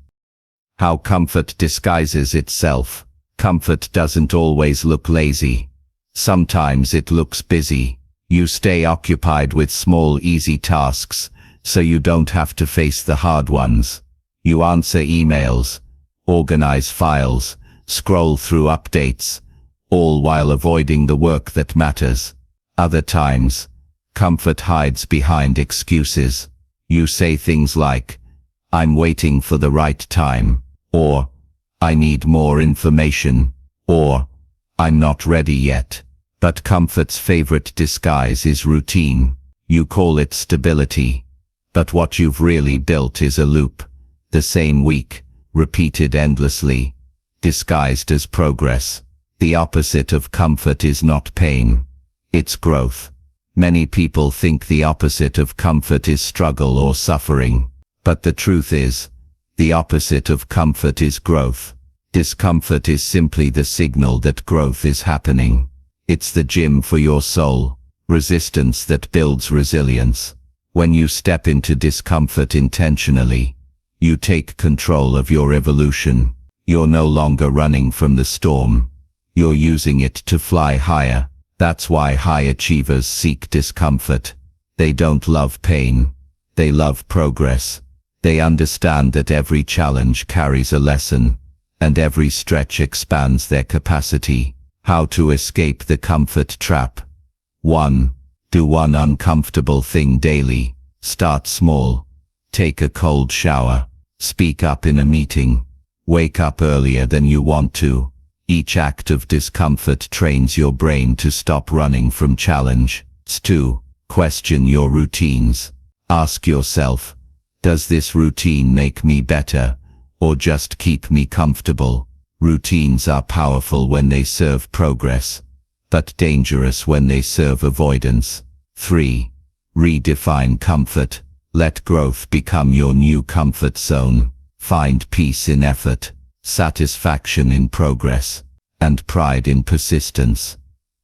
How comfort disguises itself. Comfort doesn't always look lazy. Sometimes it looks busy. You stay occupied with small, easy tasks, so you don't have to face the hard ones. You answer emails, organize files, scroll through updates, all while avoiding the work that matters. Other times, comfort hides behind excuses. You say things like, I'm waiting for the right time, or I need more information, or I'm not ready yet. But comfort's favorite disguise is routine. You call it stability, but what you've really built is a loop. The same week, repeated endlessly, disguised as progress. The opposite of comfort is not pain, it's growth. Many people think the opposite of comfort is struggle or suffering, but the truth is, the opposite of comfort is growth. Discomfort is simply the signal that growth is happening. It's the gym for your soul, resistance that builds resilience. When you step into discomfort intentionally, you take control of your evolution. You're no longer running from the storm. You're using it to fly higher. That's why high achievers seek discomfort. They don't love pain. They love progress. They understand that every challenge carries a lesson, and every stretch expands their capacity. How to escape the comfort trap. 1. Do one uncomfortable thing daily. Start small. Take a cold shower. Speak up in a meeting. Wake up earlier than you want to. Each act of discomfort trains your brain to stop running from challenge. 2. Question your routines. Ask yourself, does this routine make me better, or just keep me comfortable? Routines are powerful when they serve progress, but dangerous when they serve avoidance. 3. Redefine comfort. Let growth become your new comfort zone. Find peace in effort, satisfaction in progress, and pride in persistence.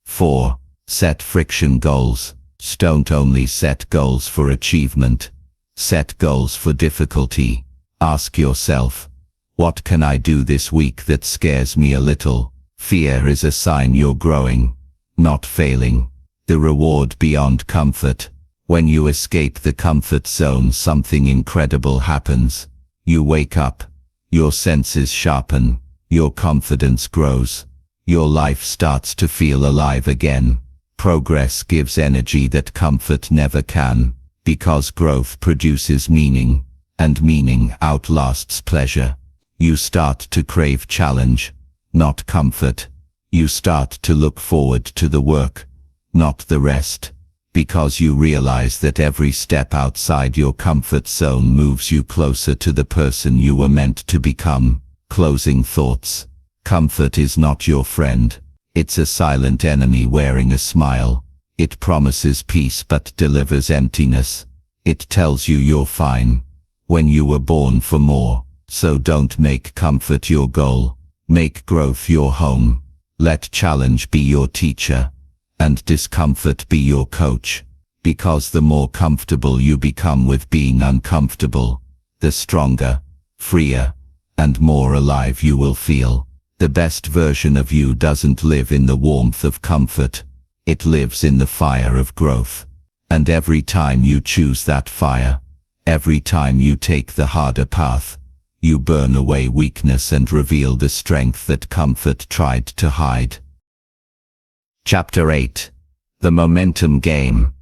4. Set friction goals. Don't only set goals for achievement. Set goals for difficulty. Ask yourself, what can I do this week that scares me a little? Fear is a sign you're growing, not failing. The reward beyond comfort. When you escape the comfort zone, something incredible happens. You wake up, your senses sharpen, your confidence grows, your life starts to feel alive again. Progress gives energy that comfort never can, because growth produces meaning, and meaning outlasts pleasure. You start to crave challenge, not comfort. You start to look forward to the work, not the rest, because you realize that every step outside your comfort zone moves you closer to the person you were meant to become. Closing thoughts. Comfort is not your friend. It's a silent enemy wearing a smile. It promises peace but delivers emptiness. It tells you you're fine when you were born for more. So don't make comfort your goal. Make growth your home. Let challenge be your teacher, and discomfort be your coach. Because the more comfortable you become with being uncomfortable, the stronger, freer, and more alive you will feel. The best version of you doesn't live in the warmth of comfort. It lives in the fire of growth. And every time you choose that fire, every time you take the harder path, you burn away weakness and reveal the strength that comfort tried to hide. Chapter 8. The Momentum Game.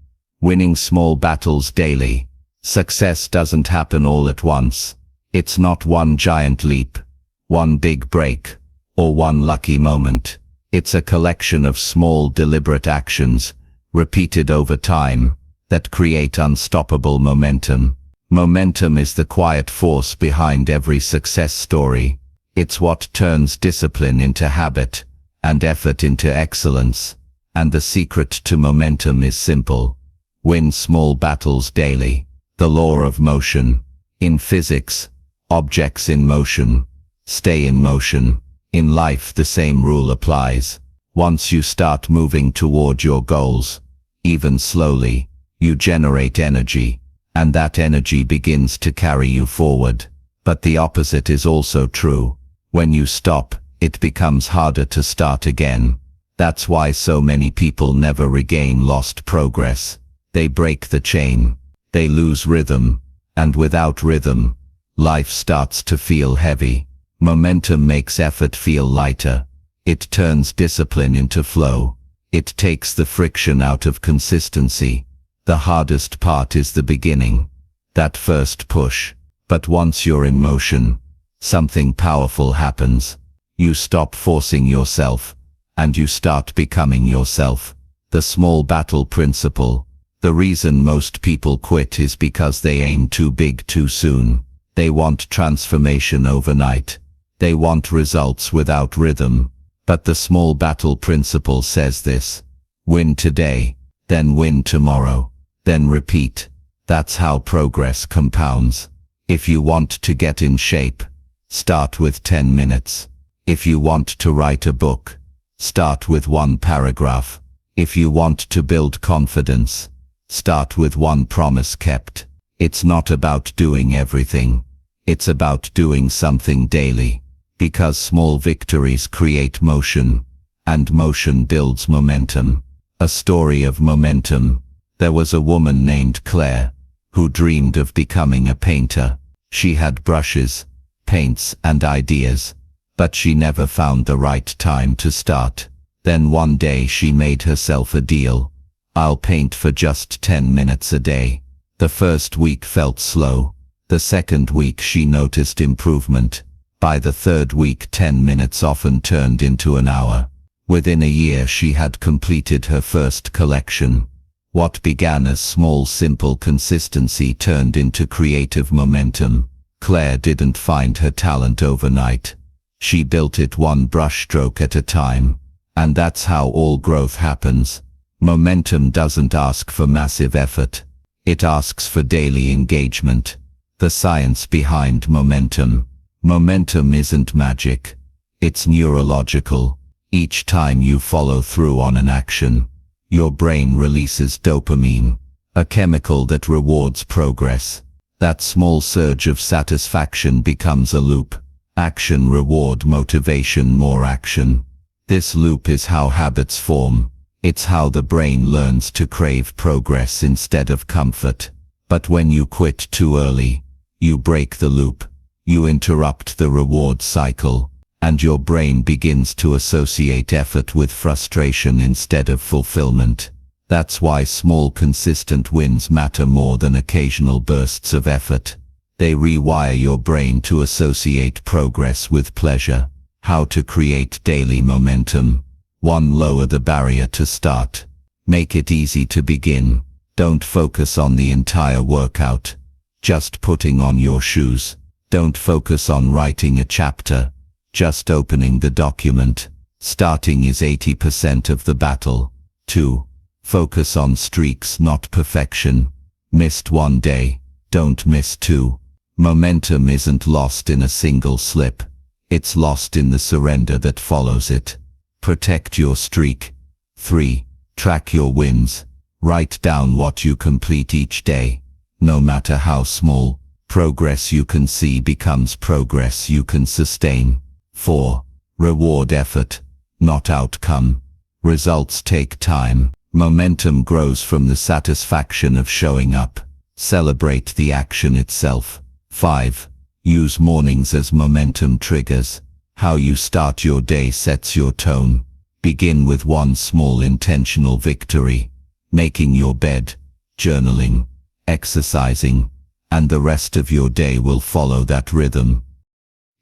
Winning small battles daily. Success doesn't happen all at once. It's not one giant leap, one big break, or one lucky moment. It's a collection of small deliberate actions, repeated over time, that create unstoppable momentum. Momentum is the quiet force behind every success story. It's what turns discipline into habit, and effort into excellence. And the secret to momentum is simple. Win small battles daily. The law of motion. In physics, objects in motion stay in motion. In life, the same rule applies. Once you start moving toward your goals, even slowly, you generate energy, and that energy begins to carry you forward. But the opposite is also true. When you stop, it becomes harder to start again. That's why so many people never regain lost progress. They break the chain. They lose rhythm. And without rhythm, life starts to feel heavy. Momentum makes effort feel lighter. It turns discipline into flow. It takes the friction out of consistency. The hardest part is the beginning. That first push. But once you're in motion, something powerful happens. You stop forcing yourself, and you start becoming yourself. The small battle principle. The reason most people quit is because they aim too big too soon. They want transformation overnight. They want results without rhythm. But the small battle principle says this: win today, then win tomorrow, then repeat. That's how progress compounds. If you want to get in shape, start with 10 minutes. If you want to write a book, start with 1 paragraph. If you want to build confidence, start with 1 promise kept. It's not about doing everything. It's about doing something daily. Because small victories create motion, and motion builds momentum. A story of momentum. There was a woman named Claire, who dreamed of becoming a painter. She had brushes, paints and ideas, but she never found the right time to start. Then one day she made herself a deal. I'll paint for just 10 minutes a day. The first week felt slow. The second week she noticed improvement. By the third week 10 minutes often turned into an hour. Within a year she had completed her first collection. What began as small simple consistency turned into creative momentum. Claire didn't find her talent overnight. She built it 1 brushstroke at a time. And that's how all growth happens. Momentum doesn't ask for massive effort. It asks for daily engagement. The science behind momentum. Momentum isn't magic. It's neurological. Each time you follow through on an action, your brain releases dopamine, a chemical that rewards progress. That small surge of satisfaction becomes a loop. Action, reward, motivation, more action. This loop is how habits form. It's how the brain learns to crave progress instead of comfort. But when you quit too early, you break the loop. You interrupt the reward cycle, and your brain begins to associate effort with frustration instead of fulfillment. That's why small consistent wins matter more than occasional bursts of effort. They rewire your brain to associate progress with pleasure. How to create daily momentum. 1. Lower the barrier to start. Make it easy to begin. Don't focus on the entire workout. Just putting on your shoes. Don't focus on writing a chapter. Just opening the document. Starting is 80% of the battle. 2. Focus on streaks, not perfection. Missed 1 day. Don't miss 2. Momentum isn't lost in a single slip. It's lost in the surrender that follows it. Protect your streak. 3. Track your wins. Write down what you complete each day. No matter how small, progress you can see becomes progress you can sustain. 4. Reward effort, not outcome. Results take time. Momentum grows from the satisfaction of showing up. Celebrate the action itself. 5. Use mornings as momentum triggers. How you start your day sets your tone. Begin with 1 small intentional victory. Making your bed, journaling, exercising, and the rest of your day will follow that rhythm.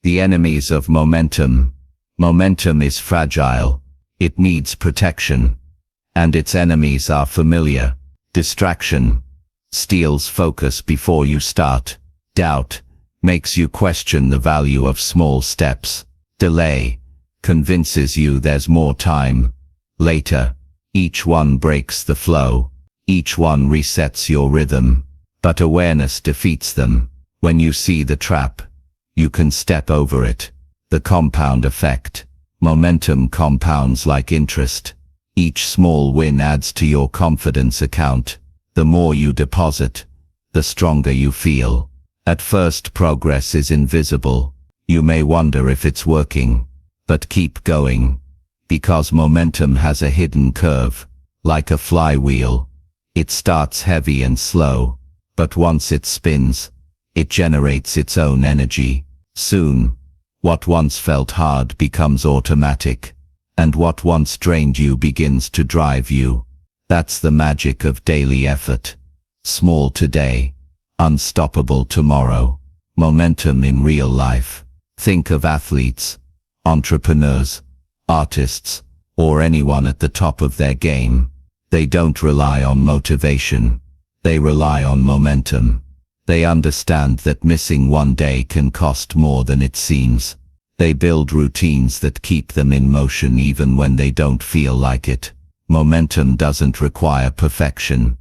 The enemies of momentum. Momentum is fragile. It needs protection. And its enemies are familiar. Distraction steals focus before you start. Doubt makes you question the value of small steps. Delay convinces you there's more time. Later, each one breaks the flow. Each one resets your rhythm. But awareness defeats them. When you see the trap, you can step over it. The compound effect. Momentum compounds like interest. Each small win adds to your confidence account. The more you deposit, the stronger you feel. At first, progress is invisible. You may wonder if it's working, but keep going. Because momentum has a hidden curve, like a flywheel. It starts heavy and slow, but once it spins, it generates its own energy. Soon, what once felt hard becomes automatic, and what once drained you begins to drive you. That's the magic of daily effort. Small today, unstoppable tomorrow. Momentum in real life. Think of athletes, entrepreneurs, artists, or anyone at the top of their game. They don't rely on motivation. They rely on momentum. They understand that missing one day can cost more than it seems. They build routines that keep them in motion even when they don't feel like it. Momentum doesn't require perfection.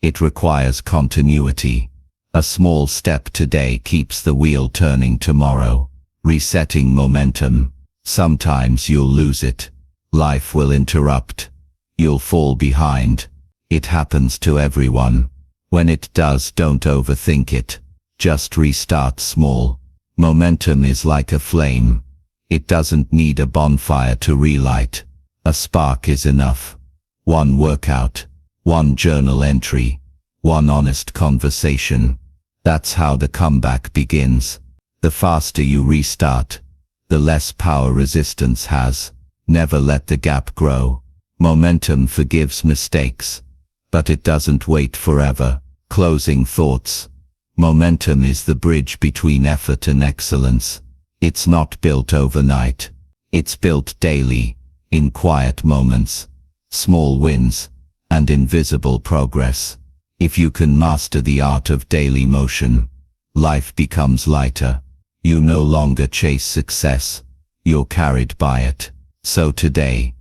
It requires continuity. A small step today keeps the wheel turning tomorrow. Resetting momentum. Sometimes you'll lose it. Life will interrupt. You'll fall behind. It happens to everyone. When it does, don't overthink it. Just restart small. Momentum is like a flame. It doesn't need a bonfire to relight. A spark is enough. One workout, one journal entry, one honest conversation. That's how the comeback begins. The faster you restart, the less power resistance has. Never let the gap grow. Momentum forgives mistakes, but it doesn't wait forever. Closing thoughts. Momentum is the bridge between effort and excellence. It's not built overnight. It's built daily, in quiet moments, small wins, and invisible progress. If you can master the art of daily motion, life becomes lighter. You no longer chase success. You're carried by it. So today,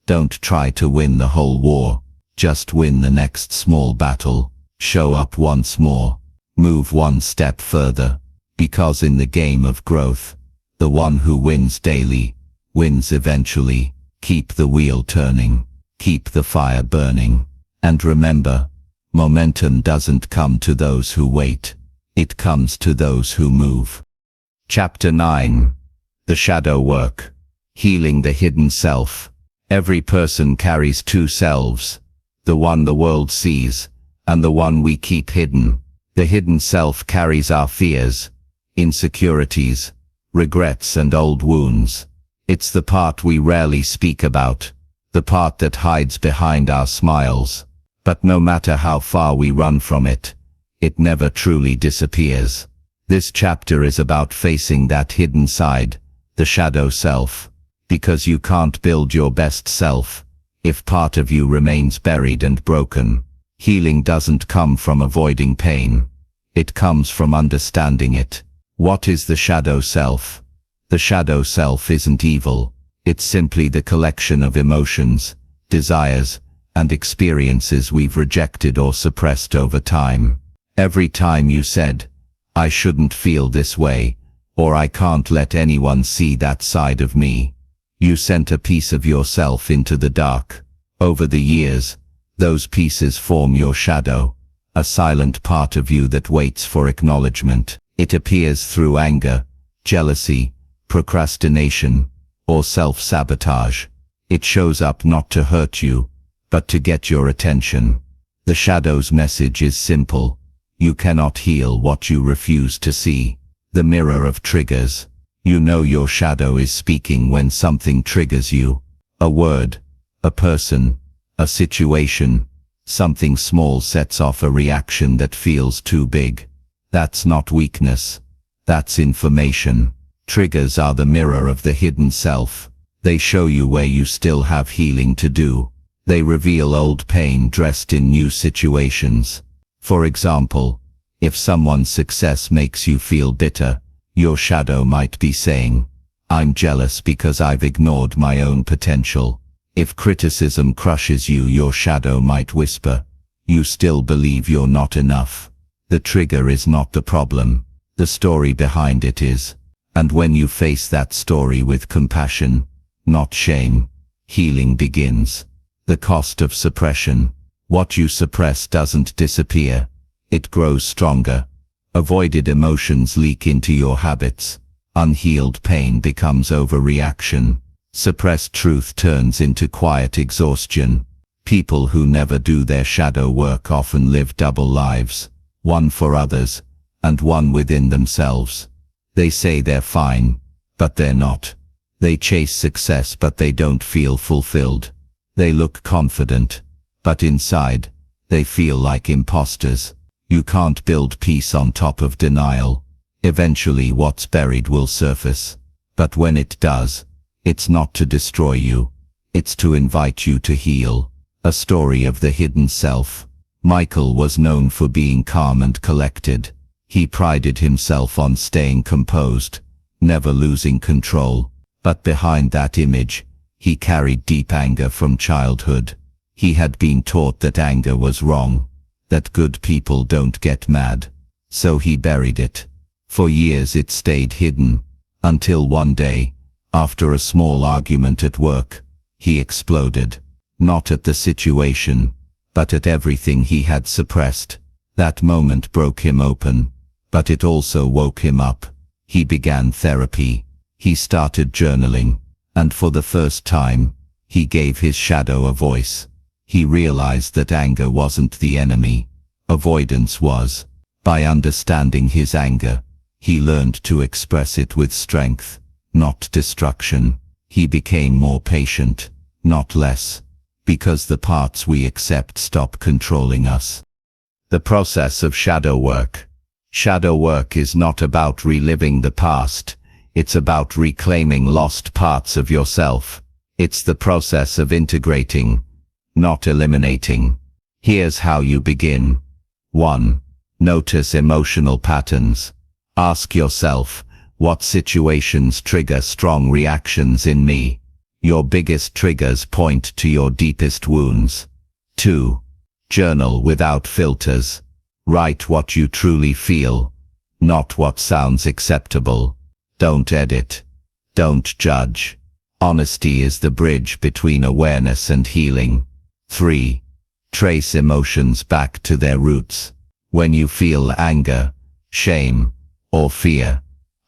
don't try to win the whole war. Just win the next small battle. Show up once more. Move one step further. Because in the game of growth, the one who wins daily, wins eventually. Keep the wheel turning. Keep the fire burning. And remember, momentum doesn't come to those who wait. It comes to those who move. Chapter 9. The Shadow Work. Healing the Hidden Self. Every person carries two selves. The one the world sees, and the one we keep hidden. The hidden self carries our fears, insecurities, regrets and old wounds. It's the part we rarely speak about, the part that hides behind our smiles. But no matter how far we run from it, it never truly disappears. This chapter is about facing that hidden side, the shadow self. Because you can't build your best self if part of you remains buried and broken. Healing doesn't come from avoiding pain. It comes from understanding it. What is the shadow self? The shadow self isn't evil. It's simply the collection of emotions, desires, and experiences we've rejected or suppressed over time. Every time you said, "I shouldn't feel this way," or "I can't let anyone see that side of me," you sent a piece of yourself into the dark. Over the years, those pieces form your shadow, a silent part of you that waits for acknowledgement. It appears through anger, jealousy, procrastination, or self-sabotage. It shows up not to hurt you, but to get your attention. The shadow's message is simple. You cannot heal what you refuse to see. The mirror of triggers. You know your shadow is speaking when something triggers you. A word, a person, a situation, something small sets off a reaction that feels too big. That's not weakness. That's information. Triggers are the mirror of the hidden self. They show you where you still have healing to do. They reveal old pain dressed in new situations. For example, if someone's success makes you feel bitter, your shadow might be saying, "I'm jealous because I've ignored my own potential." If criticism crushes you, your shadow might whisper, "You still believe you're not enough." The trigger is not the problem. The story behind it is. And when you face that story with compassion, not shame, healing begins. The cost of suppression. What you suppress doesn't disappear. It grows stronger. Avoided emotions leak into your habits. Unhealed pain becomes overreaction. Suppressed truth turns into quiet exhaustion. People who never do their shadow work often live double lives, one for others, and one within themselves. They say they're fine, but they're not. They chase success, but they don't feel fulfilled. They look confident, but inside, they feel like imposters. You can't build peace on top of denial. Eventually what's buried will surface. But when it does, it's not to destroy you. It's to invite you to heal. A story of the hidden self. Michael was known for being calm and collected. He prided himself on staying composed, never losing control. But behind that image, he carried deep anger from childhood. He had been taught that anger was wrong, that good people don't get mad. So he buried it. For years it stayed hidden, until one day, after a small argument at work, he exploded. Not at the situation, but at everything he had suppressed. That moment broke him open, but it also woke him up. He began therapy. He started journaling, and for the first time, he gave his shadow a voice. He realized that anger wasn't the enemy, avoidance was. By understanding his anger, he learned to express it with strength, not destruction. He became more patient, not less, because the parts we accept stop controlling us. The process of shadow work. Shadow work is not about reliving the past. It's about reclaiming lost parts of yourself. It's the process of integrating, not eliminating. Here's how you begin. 1. Notice emotional patterns. Ask yourself, what situations trigger strong reactions in me? Your biggest triggers point to your deepest wounds. 2. Journal without filters. Write what you truly feel, not what sounds acceptable. Don't edit. Don't judge. Honesty is the bridge between awareness and healing. 3. Trace emotions back to their roots. When you feel anger, shame, or fear,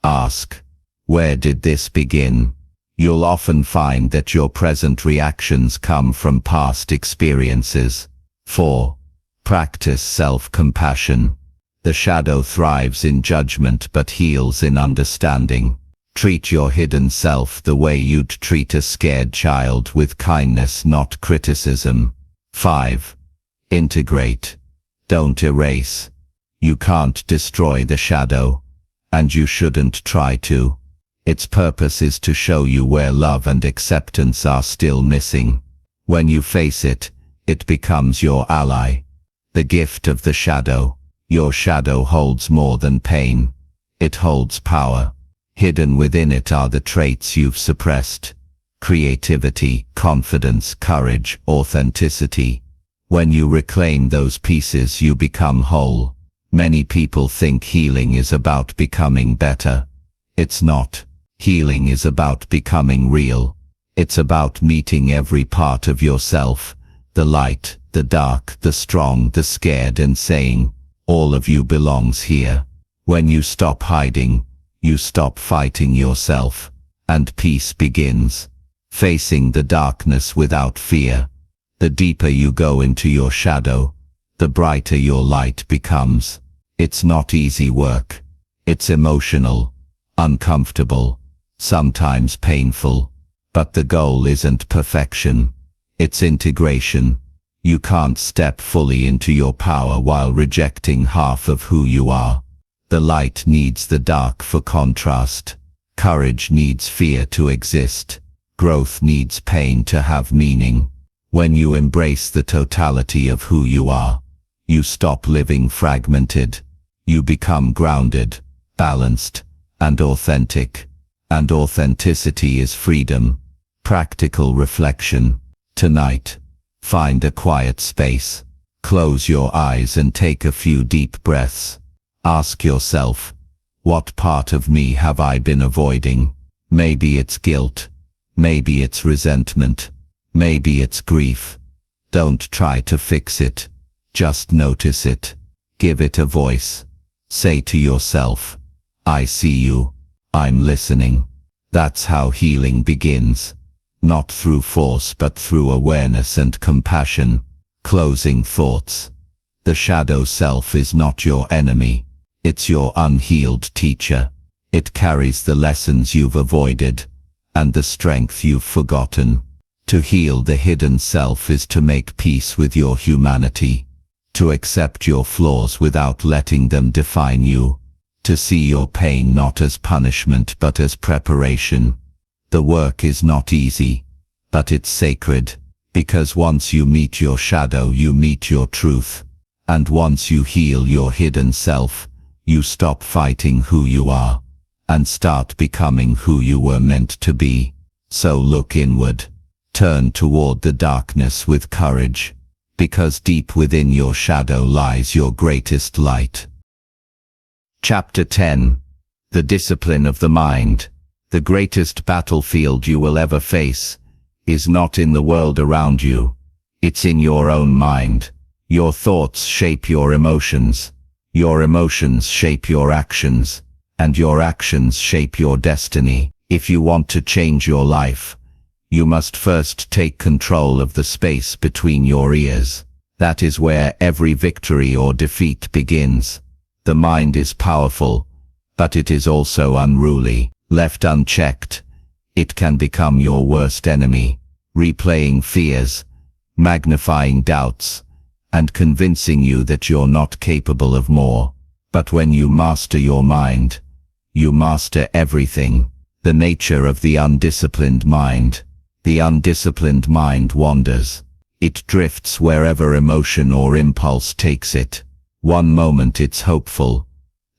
ask, where did this begin? You'll often find that your present reactions come from past experiences. 4. Practice self-compassion. The shadow thrives in judgment but heals in understanding. Treat your hidden self the way you'd treat a scared child, with kindness, not criticism. 5. Integrate. Don't erase. You can't destroy the shadow, and you shouldn't try to. Its purpose is to show you where love and acceptance are still missing. When you face it, it becomes your ally. The gift of the shadow. Your shadow holds more than pain. It holds power. Hidden within it are the traits you've suppressed. Creativity, confidence, courage, authenticity. When you reclaim those pieces, you become whole. Many people think healing is about becoming better. It's not. Healing is about becoming real. It's about meeting every part of yourself, the light, the dark, the strong, the scared, and saying, all of you belongs here. When you stop hiding, you stop fighting yourself, and peace begins. Facing the darkness without fear. The deeper you go into your shadow, the brighter your light becomes. It's not easy work. It's emotional, uncomfortable, sometimes painful. But the goal isn't perfection. It's integration. You can't step fully into your power while rejecting half of who you are. The light needs the dark for contrast. Courage needs fear to exist. Growth needs pain to have meaning. When you embrace the totality of who you are, you stop living fragmented. You become grounded, balanced, and authentic. And authenticity is freedom. Practical reflection. Tonight, find a quiet space. Close your eyes and take a few deep breaths. Ask yourself, what part of me have I been avoiding? Maybe it's guilt. Maybe it's resentment. Maybe it's grief. Don't try to fix it. Just notice it. Give it a voice. Say to yourself, I see you. I'm listening. That's how healing begins. Not through force but through awareness and compassion. Closing thoughts. The shadow self is not your enemy. It's your unhealed teacher. It carries the lessons you've avoided, and the strength you've forgotten. To heal the hidden self is to make peace with your humanity. To accept your flaws without letting them define you. to see your pain not as punishment but as preparation. The work is not easy, but it's sacred, because once you meet your shadow you meet your truth, and once you heal your hidden self, you stop fighting who you are, and start becoming who you were meant to be. So look inward, turn toward the darkness with courage, because deep within your shadow lies your greatest light. Chapter 10. The Discipline of the Mind. The greatest battlefield you will ever face is not in the world around you. It's in your own mind. Your thoughts shape your emotions shape your actions, and your actions shape your destiny. If you want to change your life, you must first take control of the space between your ears. That is where every victory or defeat begins. The mind is powerful, but it is also unruly. Left unchecked, it can become your worst enemy, replaying fears, magnifying doubts, and convincing you that you're not capable of more. But when you master your mind, you master everything. The nature of the undisciplined mind. The undisciplined mind wanders. It drifts wherever emotion or impulse takes it. One moment it's hopeful,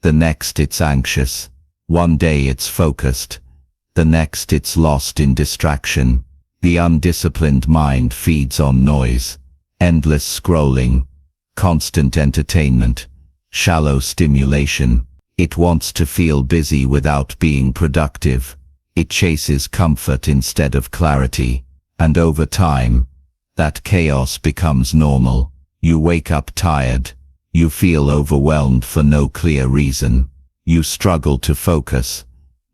the next it's anxious. One day it's focused, the next it's lost in distraction. The undisciplined mind feeds on noise, endless scrolling, constant entertainment, shallow stimulation. It wants to feel busy without being productive. It chases comfort instead of clarity, and over time, that chaos becomes normal. You wake up tired, you feel overwhelmed for no clear reason. You struggle to focus,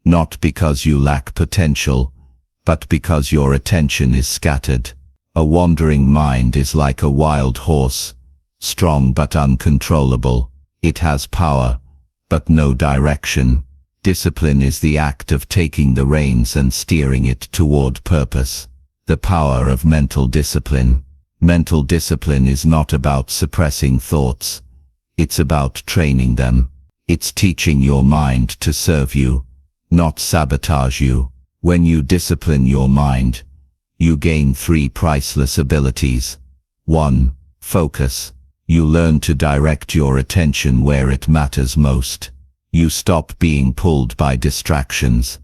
not because you lack potential, but because your attention is scattered. A wandering mind is like a wild horse, strong but uncontrollable. It has power, but no direction. Discipline is the act of taking the reins and steering it toward purpose. The power of mental discipline. Mental discipline is not about suppressing thoughts. It's about training them. It's teaching your mind to serve you, not sabotage you. When you discipline your mind, you gain 3 priceless abilities. 1. Focus. You learn to direct your attention where it matters most. You stop being pulled by distractions,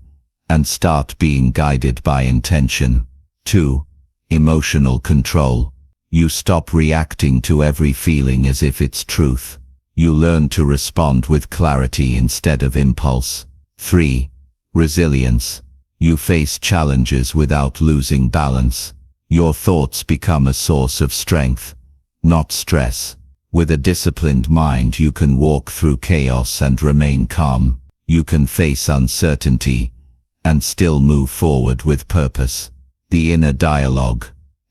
and start being guided by intention. 2. Emotional control. You stop reacting to every feeling as if it's truth. You learn to respond with clarity instead of impulse. 3. Resilience. You face challenges without losing balance. Your thoughts become a source of strength, not stress. With a disciplined mind you can walk through chaos and remain calm. You can face uncertainty and still move forward with purpose. The inner dialogue.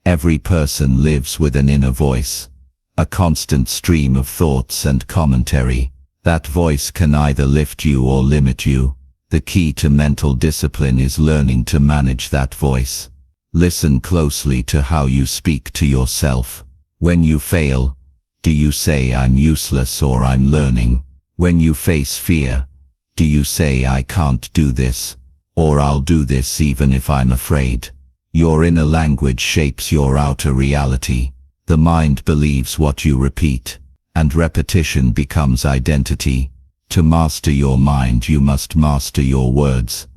Every person lives with an inner voice, a constant stream of thoughts and commentary. That voice can either lift you or limit you. The key to mental discipline is learning to manage that voice. Listen closely to how you speak to yourself. When you fail, do you say I'm useless or I'm learning? When you face fear, do you say I can't do this, or I'll do this even if I'm afraid? Your inner language shapes your outer reality. The mind believes what you repeat, and repetition becomes identity. To master your mind you must master your words,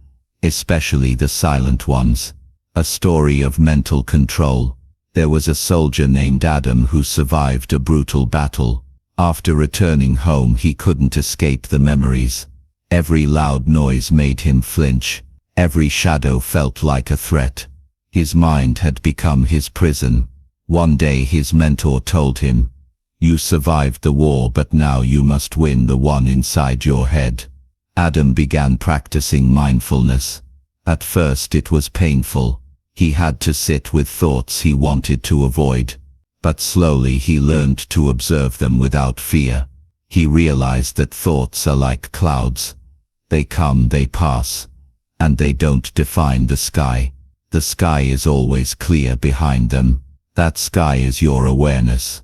especially the silent ones. A story of mental control. There was a soldier named Adam who survived a brutal battle. After returning home he couldn't escape the memories. Every loud noise made him flinch. Every shadow felt like a threat. His mind had become his prison. One day his mentor told him, "You survived the war, but now you must win the one inside your head." Adam began practicing mindfulness. At first it was painful. He had to sit with thoughts he wanted to avoid. But slowly he learned to observe them without fear. He realized that thoughts are like clouds. They come, they pass, and they don't define the sky. The sky is always clear behind them. That sky is your awareness,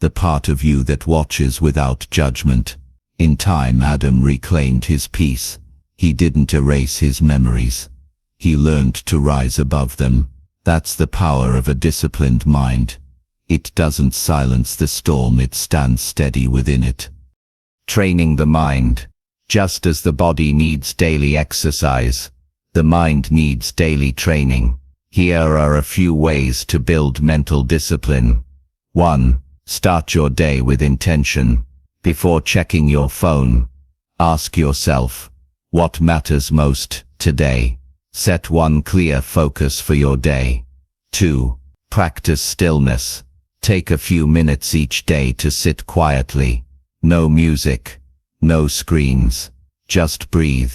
the part of you that watches without judgment. In time, Adam reclaimed his peace. He didn't erase his memories. He learned to rise above them. That's the power of a disciplined mind. It doesn't silence the storm, it stands steady within it. Training the mind. Just as the body needs daily exercise, the mind needs daily training. Here are a few ways to build mental discipline. 1. Start your day with intention. Before checking your phone, ask yourself, what matters most today? Set one clear focus for your day. 2. Practice stillness. Take a few minutes each day to sit quietly. No music, no screens. Just breathe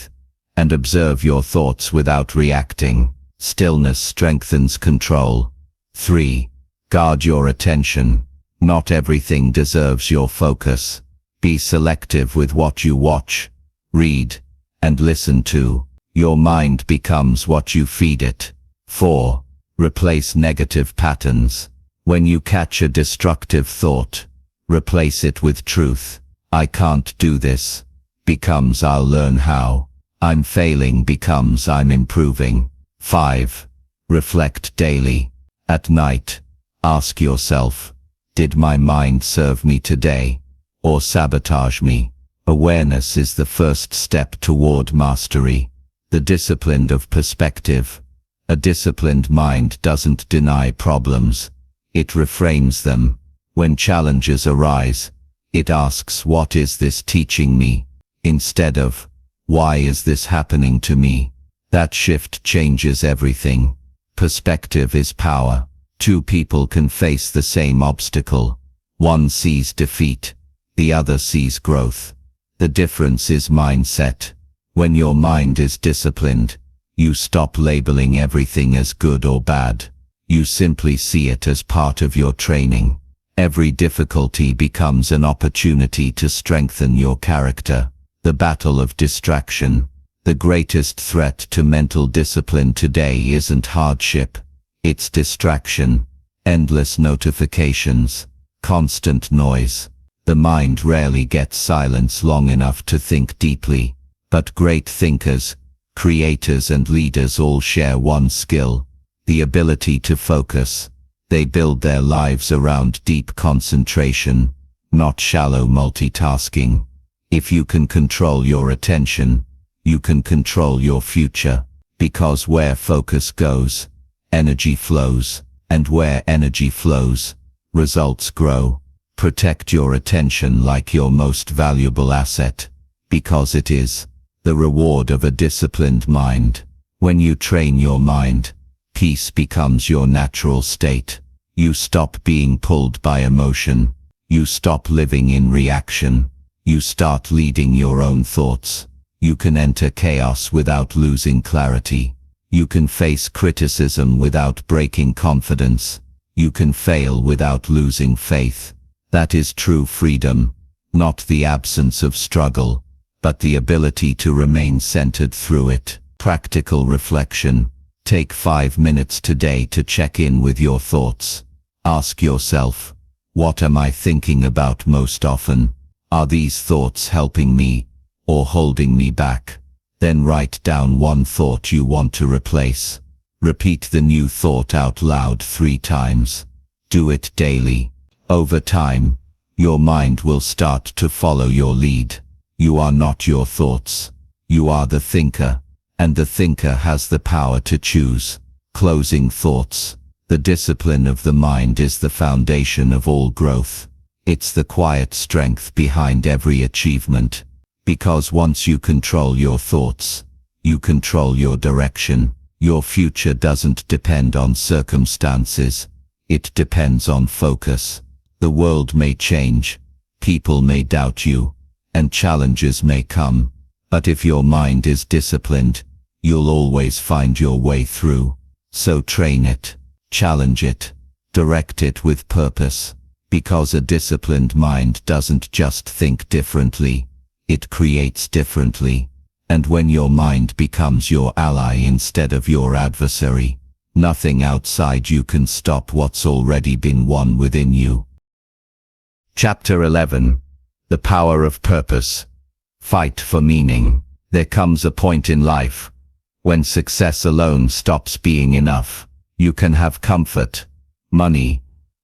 and observe your thoughts without reacting. Stillness strengthens control. 3. Guard your attention. Not everything deserves your focus. Be selective with what you watch, read, and listen to. Your mind becomes what you feed it. 4. Replace negative patterns. When you catch a destructive thought, replace it with truth. I can't do this becomes I'll learn how. I'm failing becomes I'm improving. 5. Reflect daily. At night, ask yourself, did my mind serve me today, or sabotage me? Awareness is the first step toward mastery. The discipline of perspective. A disciplined mind doesn't deny problems. It reframes them. When challenges arise, it asks, what is this teaching me? Instead of, why is this happening to me? That shift changes everything. Perspective is power. Two people can face the same obstacle. One sees defeat, the other sees growth. The difference is mindset. When your mind is disciplined, you stop labeling everything as good or bad. You simply see it as part of your training. Every difficulty becomes an opportunity to strengthen your character. The battle of distraction. The greatest threat to mental discipline today isn't hardship. It's distraction. Endless notifications. Constant noise. The mind rarely gets silence long enough to think deeply. But great thinkers, creators and leaders all share one skill, the ability to focus. They build their lives around deep concentration, not shallow multitasking. If you can control your attention, you can control your future, because where focus goes, energy flows, and where energy flows, results grow. Protect your attention like your most valuable asset, because it is the reward of a disciplined mind. When you train your mind, peace becomes your natural state. You stop being pulled by emotion. You stop living in reaction. You start leading your own thoughts. You can enter chaos without losing clarity. You can face criticism without breaking confidence. You can fail without losing faith. That is true freedom, not the absence of struggle, but the ability to remain centered through it. Practical reflection. Take 5 minutes today to check in with your thoughts. Ask yourself, what am I thinking about most often? Are these thoughts helping me or holding me back? Then write down one thought you want to replace. Repeat the new thought out loud 3 times. Do it daily. Over time, your mind will start to follow your lead. You are not your thoughts. You are the thinker, and the thinker has the power to choose. Closing thoughts. The discipline of the mind is the foundation of all growth. It's the quiet strength behind every achievement. Because once you control your thoughts, you control your direction. Your future doesn't depend on circumstances. It depends on focus. The world may change, people may doubt you, and challenges may come. But if your mind is disciplined, you'll always find your way through. So train it, challenge it, direct it with purpose. Because a disciplined mind doesn't just think differently, it creates differently. And when your mind becomes your ally instead of your adversary, nothing outside you can stop what's already been won within you. Chapter 11. The Power of Purpose. Fight for meaning. There comes a point in life when success alone stops being enough. You can have comfort, money,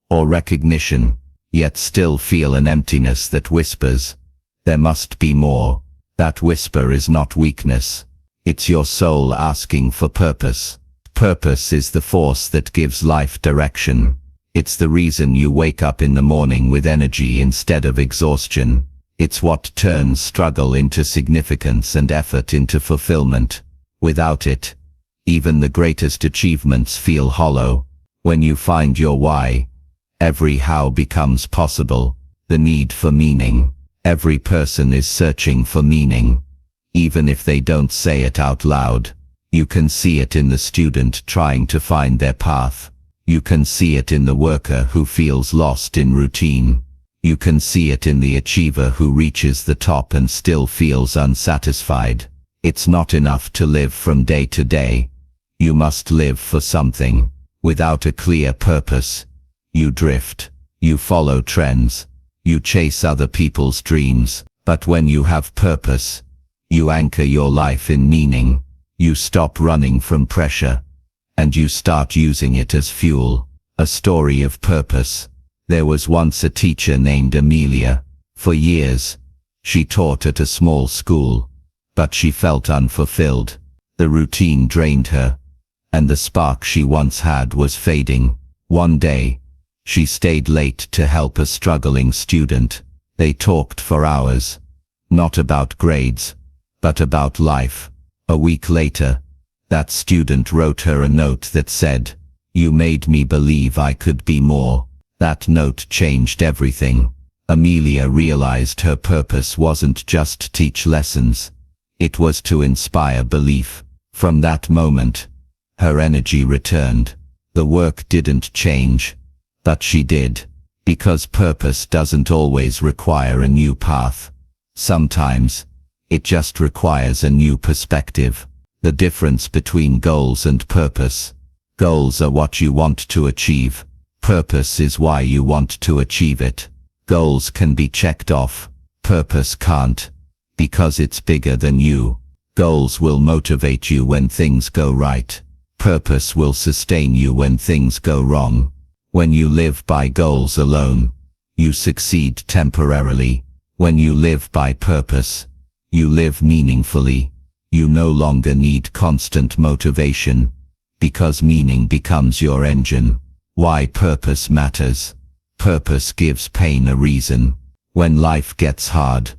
or recognition, yet still feel an emptiness that whispers, there must be more. That whisper is not weakness. It's your soul asking for purpose. Purpose is the force that gives life direction. It's the reason you wake up in the morning with energy instead of exhaustion. It's what turns struggle into significance and effort into fulfillment. Without it, even the greatest achievements feel hollow. When you find your why, every how becomes possible. The need for meaning. Every person is searching for meaning. Even if they don't say it out loud, you can see it in the student trying to find their path. You can see it in the worker who feels lost in routine. You can see it in the achiever who reaches the top and still feels unsatisfied. It's not enough to live from day to day. You must live for something. Without a clear purpose, you drift. You follow trends. You chase other people's dreams. But when you have purpose, you anchor your life in meaning. You stop running from pressure, and you start using it as fuel. A story of purpose. There was once a teacher named Amelia. For years, she taught at a small school, but she felt unfulfilled. The routine drained her, and the spark she once had was fading. One day, she stayed late to help a struggling student. They talked for hours, not about grades, but about life. A week later, that student wrote her a note that said, "You made me believe I could be more." That note changed everything. Amelia realized her purpose wasn't just to teach lessons. It was to inspire belief. From that moment, her energy returned. The work didn't change, but she did. Because purpose doesn't always require a new path. Sometimes, it just requires a new perspective. The difference between goals and purpose. Goals are what you want to achieve. Purpose is why you want to achieve it. Goals can be checked off. Purpose can't, because it's bigger than you. Goals will motivate you when things go right. Purpose will sustain you when things go wrong. When you live by goals alone, you succeed temporarily. When you live by purpose, you live meaningfully. You no longer need constant motivation, because meaning becomes your engine. Why purpose matters. Purpose gives pain a reason. When life gets hard,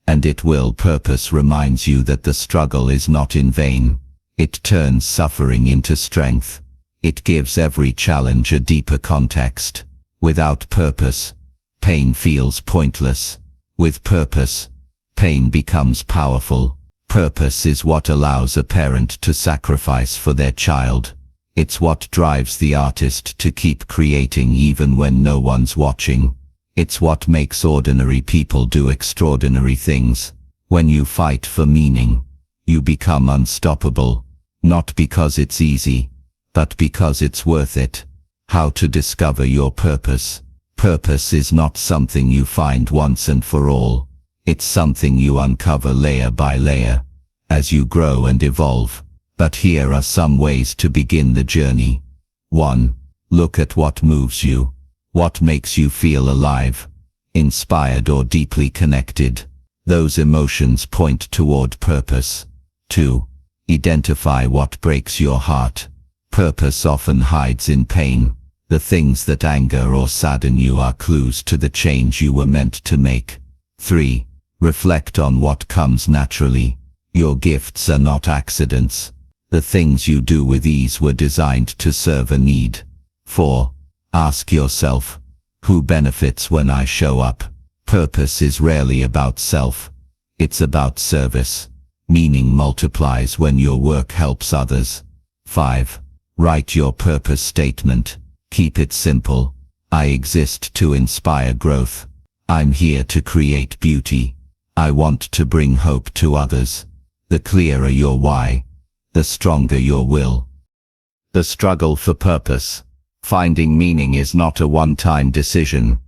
and it will, purpose reminds you that the struggle is not in vain. It turns suffering into strength. It gives every challenge a deeper context. Without purpose, pain feels pointless. With purpose, pain becomes powerful. Purpose is what allows a parent to sacrifice for their child. It's what drives the artist to keep creating even when no one's watching. It's what makes ordinary people do extraordinary things. When you fight for meaning, you become unstoppable. Not because it's easy, but because it's worth it. How to discover your purpose. Purpose is not something you find once and for all. It's something you uncover layer by layer, as you grow and evolve. But here are some ways to begin the journey. 1. Look at what moves you. What makes you feel alive, inspired or deeply connected. Those emotions point toward purpose. 2. Identify what breaks your heart. Purpose often hides in pain. The things that anger or sadden you are clues to the change you were meant to make. 3. Reflect on what comes naturally. Your gifts are not accidents. The things you do with ease were designed to serve a need. 4. Ask yourself, who benefits when I show up? Purpose is rarely about self. It's about service. Meaning multiplies when your work helps others. 5. Write your purpose statement. Keep it simple. I exist to inspire growth. I'm here to create beauty. I want to bring hope to others. The clearer your why, the stronger your will. The struggle for purpose. Finding meaning is not a one-time decision.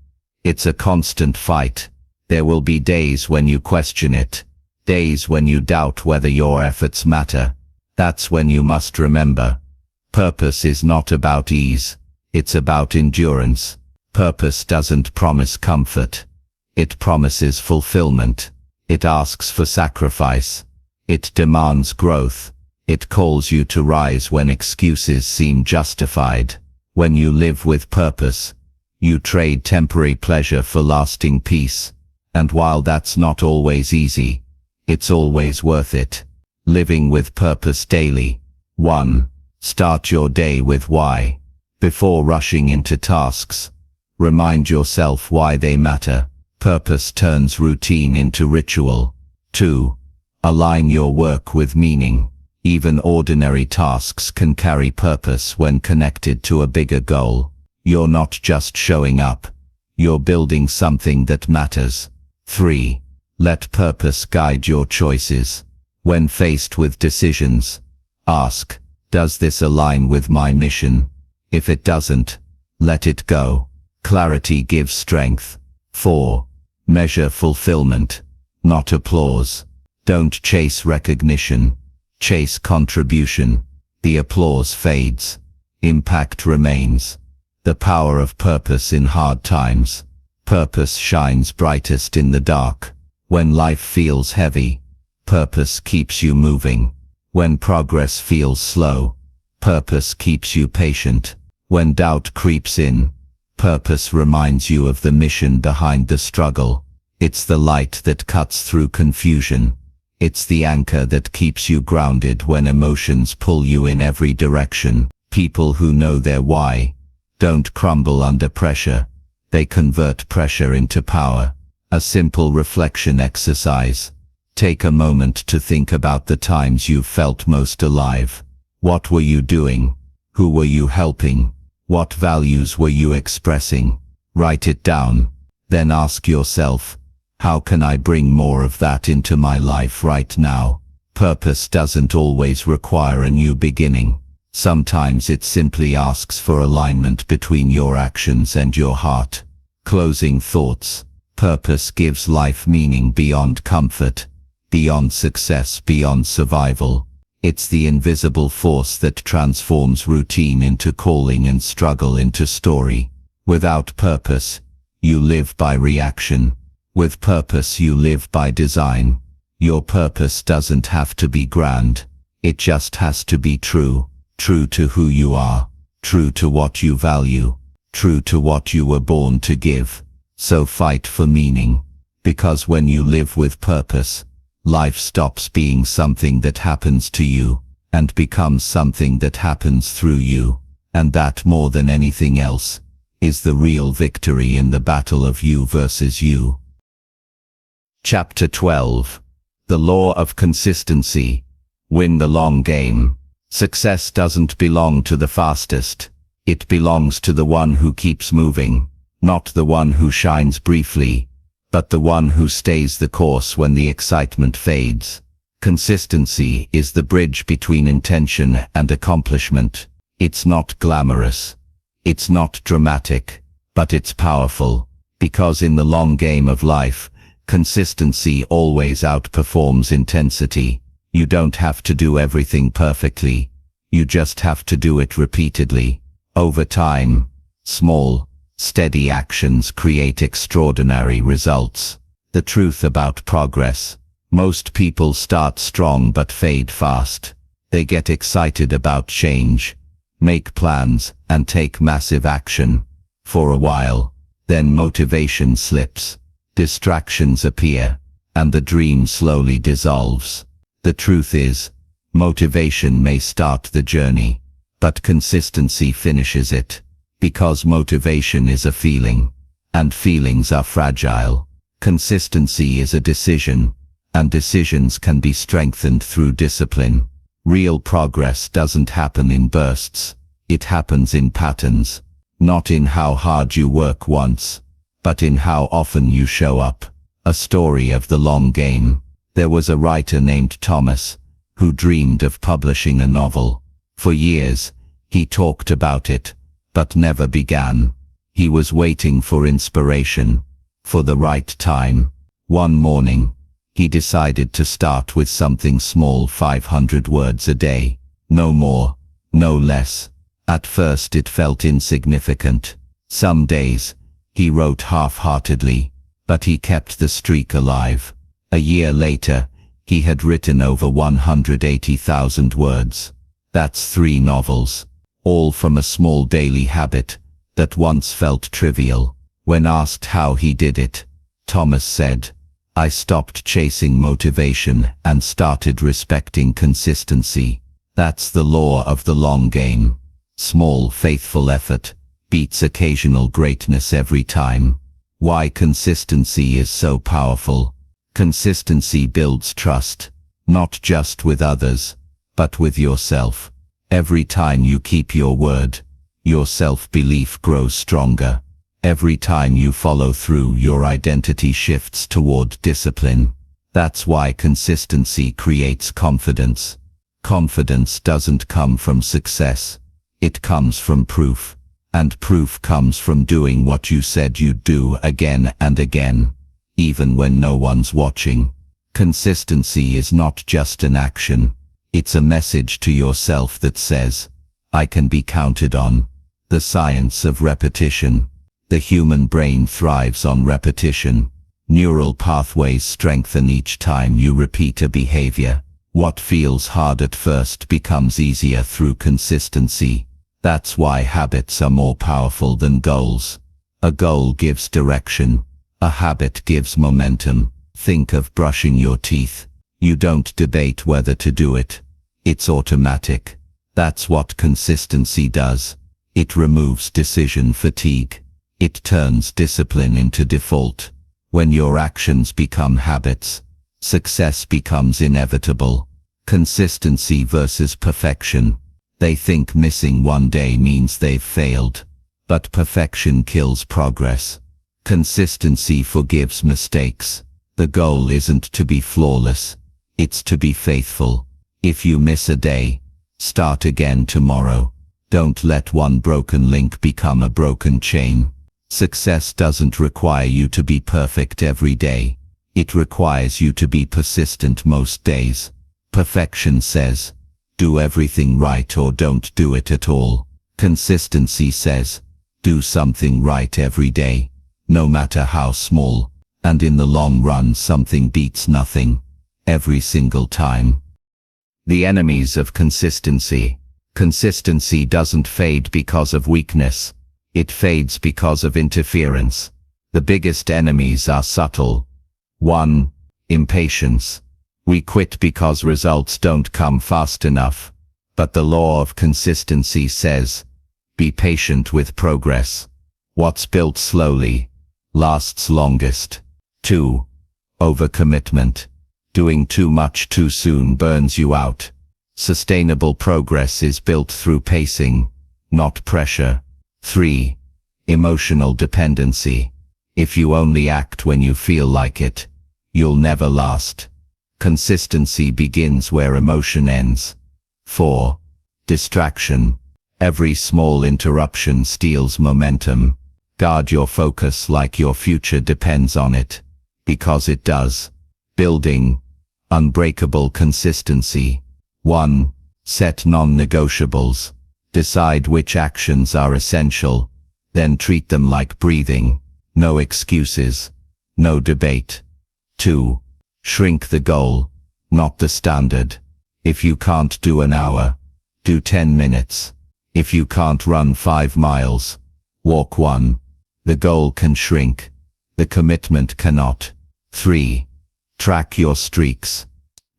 It's a constant fight. There will be days when you question it, days when you doubt whether your efforts matter. That's when you must remember, purpose is not about ease, it's about endurance. Purpose doesn't promise comfort. It promises fulfillment. It asks for sacrifice. It demands growth. It calls you to rise when excuses seem justified. When you live with purpose, you trade temporary pleasure for lasting peace. And while that's not always easy, it's always worth it. Living with purpose daily. 1. Start your day with why. Before rushing into tasks, remind yourself why they matter. Purpose turns routine into ritual. 2. Align your work with meaning. Even ordinary tasks can carry purpose when connected to a bigger goal. You're not just showing up. You're building something that matters. 3. Let purpose guide your choices. When faced with decisions, ask, does this align with my mission? If it doesn't, let it go. Clarity gives strength. 4. Measure fulfillment, not applause. Don't chase recognition. Chase contribution. The applause fades. Impact remains. The power of purpose in hard times. Purpose shines brightest in the dark. When life feels heavy, purpose keeps you moving. When progress feels slow, purpose keeps you patient. When doubt creeps in, purpose reminds you of the mission behind the struggle. It's the light that cuts through confusion. It's the anchor that keeps you grounded when emotions pull you in every direction. People who know their why don't crumble under pressure. They convert pressure into power. A simple reflection exercise. Take a moment to think about the times you felt most alive. What were you doing? Who were you helping? What values were you expressing? Write it down. Then ask yourself, how can I bring more of that into my life right now? Purpose doesn't always require a new beginning. Sometimes it simply asks for alignment between your actions and your heart. Closing thoughts. Purpose gives life meaning beyond comfort, beyond success, beyond survival. It's the invisible force that transforms routine into calling and struggle into story. Without purpose, you live by reaction. With purpose, you live by design. Your purpose doesn't have to be grand. It just has to be true. True to who you are. True to what you value. True to what you were born to give. So fight for meaning. Because when you live with purpose, life stops being something that happens to you, and becomes something that happens through you. And that, more than anything else, is the real victory in the battle of you versus you. Chapter 12. The Law of Consistency. Win the long game. Success doesn't belong to the fastest. It belongs to the one who keeps moving. Not the one who shines briefly, but the one who stays the course when the excitement fades. Consistency is the bridge between intention and accomplishment. It's not glamorous. It's not dramatic, but it's powerful. Because in the long game of life, consistency always outperforms intensity. You don't have to do everything perfectly. You just have to do it repeatedly. Over time, small, steady actions create extraordinary results. The truth about progress. Most people start strong but fade fast. They get excited about change, make plans, and take massive action. For a while, then motivation slips, distractions appear, and the dream slowly dissolves. The truth is, motivation may start the journey, but consistency finishes it. Because motivation is a feeling, and feelings are fragile. Consistency is a decision, and decisions can be strengthened through discipline. Real progress doesn't happen in bursts. It happens in patterns. Not in how hard you work once, but in how often you show up. A story of the long game. There was a writer named Thomas, who dreamed of publishing a novel. For years, he talked about it, but never began. He was waiting for inspiration, for the right time. One morning, He decided to start with something small, 500 words a day. No more, no less. At first it felt insignificant. Some days, he wrote half-heartedly, but he kept the streak alive. A year later, he had written over 180,000 words. That's 3 novels, all from a small daily habit that once felt trivial. When asked how he did it, Thomas said, "I stopped chasing motivation and started respecting consistency." That's the law of the long game. Small, faithful effort beats occasional greatness every time. Why consistency is so powerful? Consistency builds trust, not just with others, but with yourself. Every time you keep your word, your self-belief grows stronger. Every time you follow through, your identity shifts toward discipline. That's why consistency creates confidence. Confidence doesn't come from success. It comes from proof. And proof comes from doing what you said you'd do again and again, even when no one's watching. Consistency is not just an action. It's a message to yourself that says, "I can be counted on." The science of repetition. The human brain thrives on repetition. Neural pathways strengthen each time you repeat a behavior. What feels hard at first becomes easier through consistency. That's why habits are more powerful than goals. A goal gives direction. A habit gives momentum. Think of brushing your teeth. You don't debate whether to do it. It's automatic. That's what consistency does. It removes decision fatigue. It turns discipline into default. When your actions become habits, success becomes inevitable. Consistency versus perfection. They think missing one day means they've failed. But perfection kills progress. Consistency forgives mistakes. The goal isn't to be flawless. It's to be faithful. If you miss a day, start again tomorrow. Don't let one broken link become a broken chain. Success doesn't require you to be perfect every day. It requires you to be persistent most days. Perfection says, do everything right or don't do it at all. Consistency says, do something right every day, no matter how small, and in the long run something beats nothing, every single time. The enemies of consistency. Consistency doesn't fade because of weakness. It fades because of interference. The biggest enemies are subtle. 1. Impatience. We quit because results don't come fast enough. But the law of consistency says, be patient with progress. What's built slowly lasts longest. 2. Overcommitment. Doing too much too soon burns you out. Sustainable progress is built through pacing, not pressure. 3. Emotional dependency. If you only act when you feel like it, you'll never last. Consistency begins where emotion ends. 4. Distraction. Every small interruption steals momentum. Guard your focus like your future depends on it, because it does. Building unbreakable consistency. 1. Set non-negotiables. Decide which actions are essential, then treat them like breathing. No excuses, no debate. 2. Shrink the goal, not the standard. If you can't do an hour, do 10 minutes. If you can't run 5 miles, walk 1. The goal can shrink, the commitment cannot. 3. Track your streaks.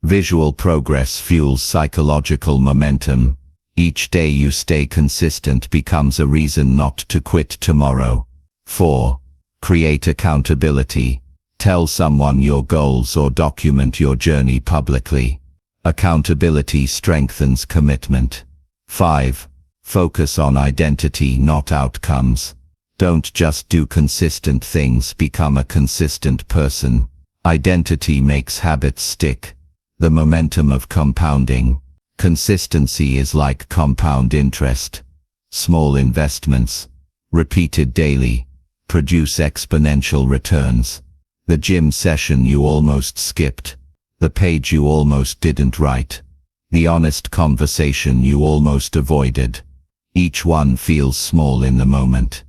Visual progress fuels psychological momentum. Each day you stay consistent becomes a reason not to quit tomorrow. 4. Create accountability. Tell someone your goals or document your journey publicly. Accountability strengthens commitment. 5. Focus on identity, not outcomes. Don't just do consistent things, become a consistent person. Identity makes habits stick. The momentum of compounding. Consistency is like compound interest. Small investments, repeated daily, produce exponential returns. The gym session you almost skipped. The page you almost didn't write. The honest conversation you almost avoided. Each one feels small in the moment.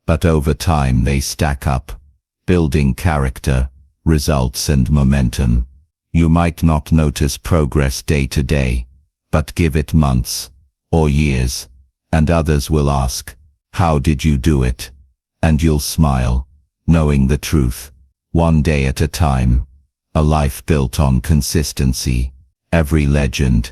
But over time they stack up, building character, results and momentum. You might not notice progress day to day, but give it months, or years, and others will ask, "How did you do it?" And you'll smile, knowing the truth. One day at a time. A life built on consistency. Every legend,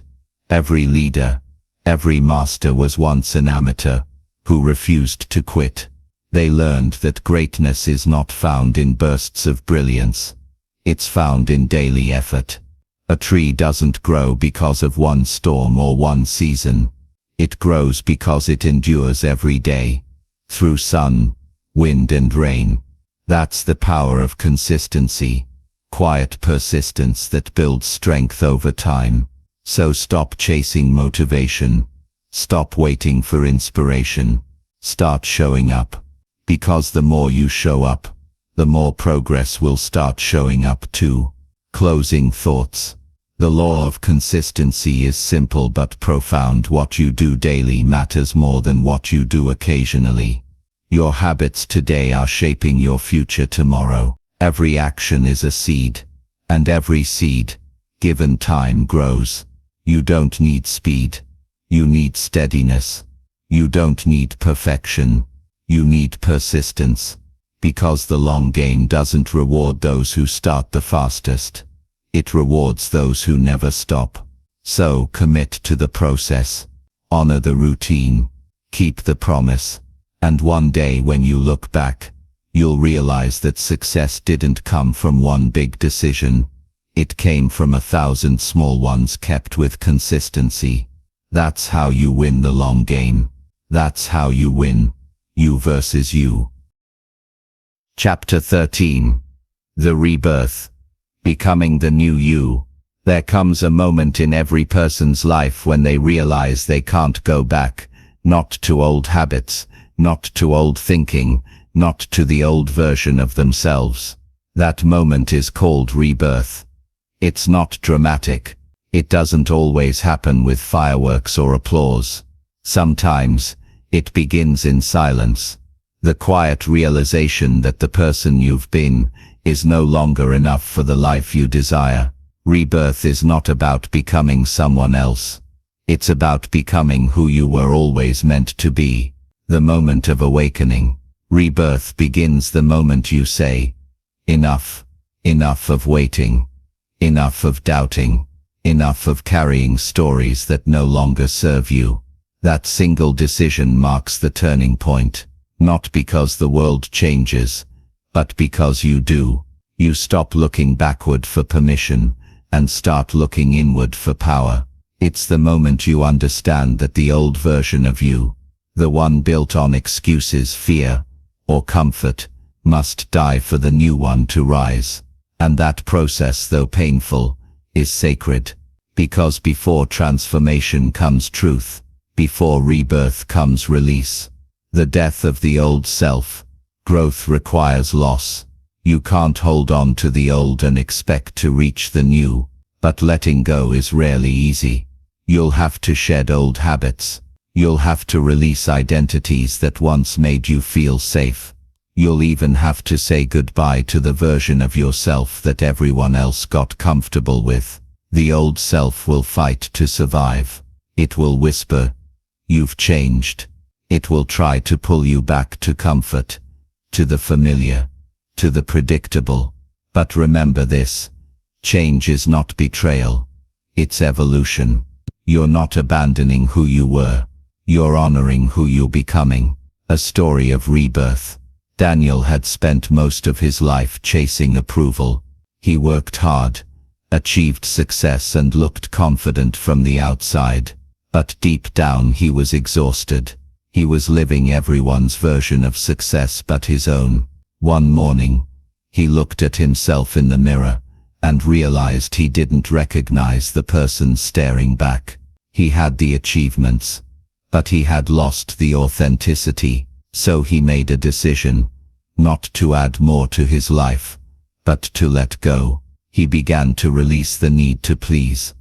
every leader, every master was once an amateur, who refused to quit. They learned that greatness is not found in bursts of brilliance. It's found in daily effort. A tree doesn't grow because of one storm or one season. It grows because it endures every day, through sun, wind and rain. That's the power of consistency, quiet persistence that builds strength over time. So stop chasing motivation. Stop waiting for inspiration. Start showing up. Because the more you show up, the more progress will start showing up too. Closing thoughts. The law of consistency is simple but profound. What you do daily matters more than what you do occasionally. Your habits today are shaping your future tomorrow. Every action is a seed, and every seed, given time, grows. You don't need speed. You need steadiness. You don't need perfection. You need persistence. Because the long game doesn't reward those who start the fastest. It rewards those who never stop. So commit to the process. Honor the routine. Keep the promise. And one day when you look back, you'll realize that success didn't come from one big decision. It came from 1,000 small ones kept with consistency. That's how you win the long game. That's how you win. You versus you. Chapter 13. The Rebirth. Becoming the new you. There comes a moment in every person's life when they realize they can't go back, not to old habits, not to old thinking, not to the old version of themselves. That moment is called rebirth. It's not dramatic. It doesn't always happen with fireworks or applause. Sometimes, it begins in silence. The quiet realization that the person you've been is no longer enough for the life you desire. Rebirth is not about becoming someone else. It's about becoming who you were always meant to be. The moment of awakening. Rebirth begins the moment you say, "Enough. Enough of waiting. Enough of doubting. Enough of carrying stories that no longer serve you." That single decision marks the turning point. Not because the world changes, but because you do. You stop looking backward for permission, and start looking inward for power. It's the moment you understand that the old version of you, the one built on excuses, fear, or comfort, must die for the new one to rise. And that process, though painful, is sacred. Because before transformation comes truth. Before rebirth comes release. The death of the old self. Growth requires loss. You can't hold on to the old and expect to reach the new. But letting go is rarely easy. You'll have to shed old habits. You'll have to release identities that once made you feel safe. You'll even have to say goodbye to the version of yourself that everyone else got comfortable with. The old self will fight to survive. It will whisper, "You've changed." It will try to pull you back to comfort, to the familiar, to the predictable. But remember this, change is not betrayal. It's evolution. You're not abandoning who you were. You're honoring who you're becoming. A story of rebirth. Daniel had spent most of his life chasing approval. He worked hard, achieved success and looked confident from the outside. But deep down he was exhausted. He was living everyone's version of success but his own. One morning, he looked at himself in the mirror and realized he didn't recognize the person staring back. He had the achievements, but he had lost the authenticity. So he made a decision, not to add more to his life, but to let go. He began to release the need to please,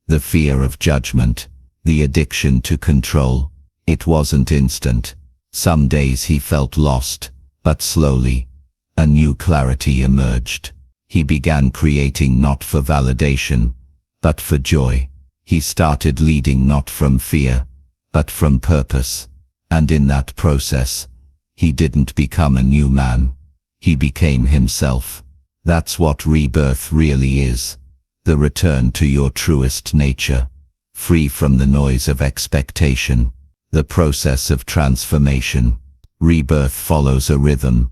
the fear of judgment, the addiction to control. It wasn't instant. Some days he felt lost, but slowly, a new clarity emerged. He began creating not for validation, but for joy. He started leading not from fear, but from purpose. And in that process, he didn't become a new man. He became himself. That's what rebirth really is. The return to your truest nature, free from the noise of expectation. The process of transformation. Rebirth follows a rhythm.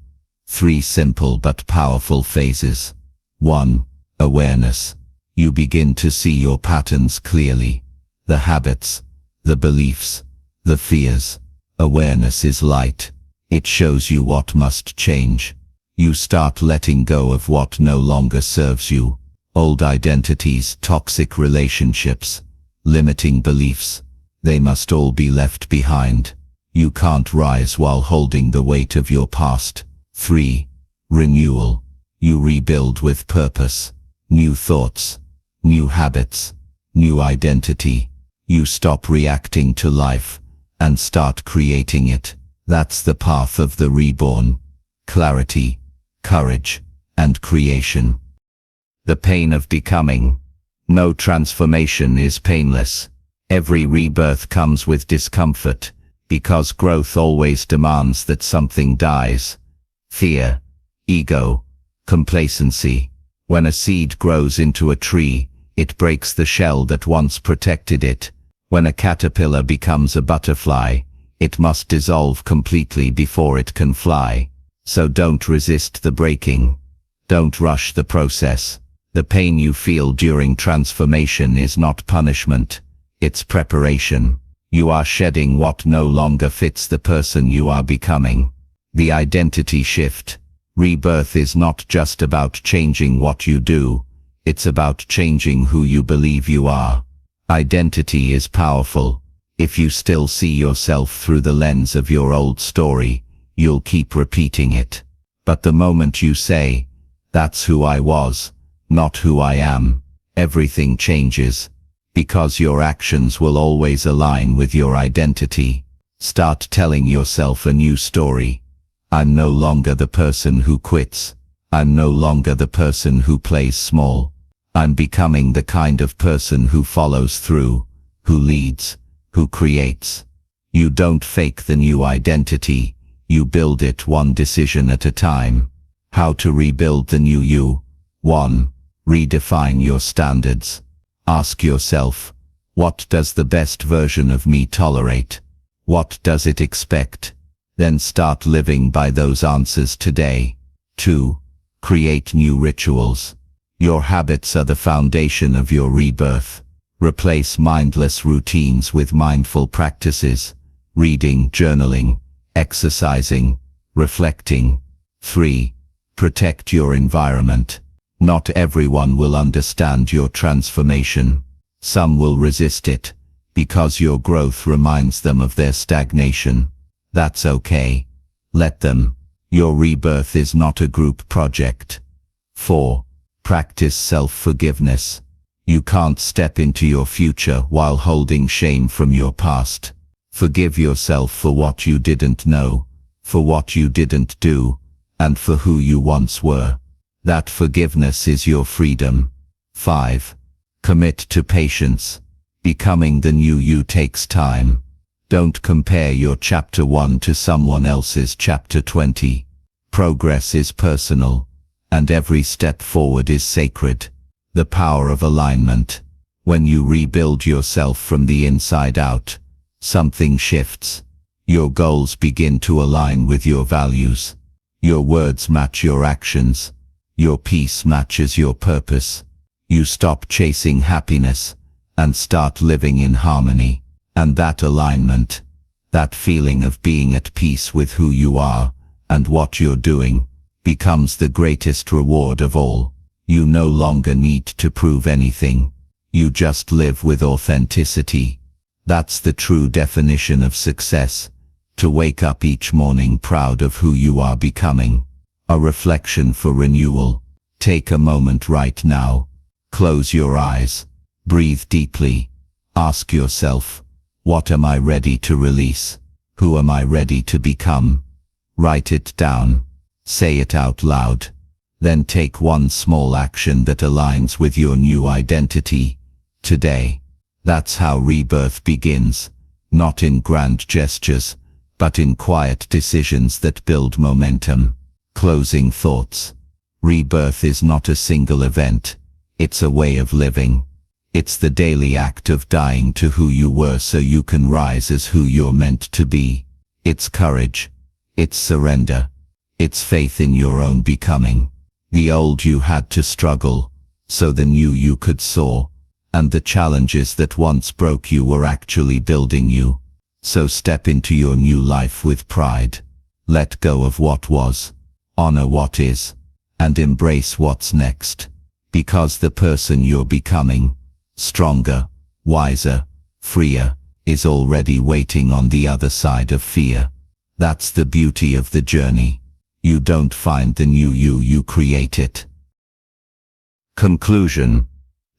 3 simple but powerful phases. 1. Awareness. You begin to see your patterns clearly. The habits, the beliefs, the fears. Awareness is light. It shows you what must change. You start letting go of what no longer serves you. Old identities, toxic relationships, limiting beliefs. They must all be left behind. You can't rise while holding the weight of your past. 3. Renewal. You rebuild with purpose. New thoughts, new habits, new identity. You stop reacting to life and start creating it. That's the path of the reborn. Clarity, courage, and creation. The pain of becoming. No transformation is painless. Every rebirth comes with discomfort, because growth always demands that something dies. Fear, ego, complacency. When a seed grows into a tree, it breaks the shell that once protected it. When a caterpillar becomes a butterfly, it must dissolve completely before it can fly. So don't resist the breaking. Don't rush the process. The pain you feel during transformation is not punishment. It's preparation. You are shedding what no longer fits the person you are becoming. The identity shift. Rebirth is not just about changing what you do. It's about changing who you believe you are. Identity is powerful. If you still see yourself through the lens of your old story, you'll keep repeating it. But the moment you say, "That's who I was, not who I am," everything changes. Because your actions will always align with your identity. Start telling yourself a new story. I'm no longer the person who quits. I'm no longer the person who plays small. I'm becoming the kind of person who follows through, who leads, who creates. You don't fake the new identity. You build it one decision at a time. How to rebuild the new you. 1. Redefine your standards. Ask yourself, what does the best version of me tolerate? What does it expect? Then start living by those answers today. 2. Create new rituals. Your habits are the foundation of your rebirth. Replace mindless routines with mindful practices. Reading, journaling, exercising, reflecting. 3. Protect your environment. Not everyone will understand your transformation. Some will resist it, because your growth reminds them of their stagnation. That's okay. Let them. Your rebirth is not a group project. 4. Practice self-forgiveness. You can't step into your future while holding shame from your past. Forgive yourself for what you didn't know, for what you didn't do, and for who you once were. That forgiveness is your freedom. 5. Commit to patience. Becoming the new you takes time. Don't compare your chapter 1 to someone else's chapter 20. Progress is personal, and every step forward is sacred. The power of alignment. When you rebuild yourself from the inside out, something shifts. Your goals begin to align with your values. Your words match your actions. Your peace matches your purpose. You stop chasing happiness and start living in harmony. And that alignment, that feeling of being at peace with who you are and what you're doing, becomes the greatest reward of all. You no longer need to prove anything. You just live with authenticity. That's the true definition of success. To wake up each morning proud of who you are becoming. A reflection for renewal. Take a moment right now. Close your eyes. Breathe deeply. Ask yourself, what am I ready to release? Who am I ready to become? Write it down. Say it out loud. Then take one small action that aligns with your new identity today. That's how rebirth begins, not in grand gestures, but in quiet decisions that build momentum. Closing thoughts. Rebirth is not a single event. It's a way of living. It's the daily act of dying to who you were so you can rise as who you're meant to be. It's courage. It's surrender. It's faith in your own becoming. The old you had to struggle, so the new you could soar. And the challenges that once broke you were actually building you. So step into your new life with pride. Let go of what was. Honor what is. And embrace what's next. Because the person you're becoming, stronger, wiser, freer, is already waiting on the other side of fear. That's the beauty of the journey. You don't find the new you create it. Conclusion.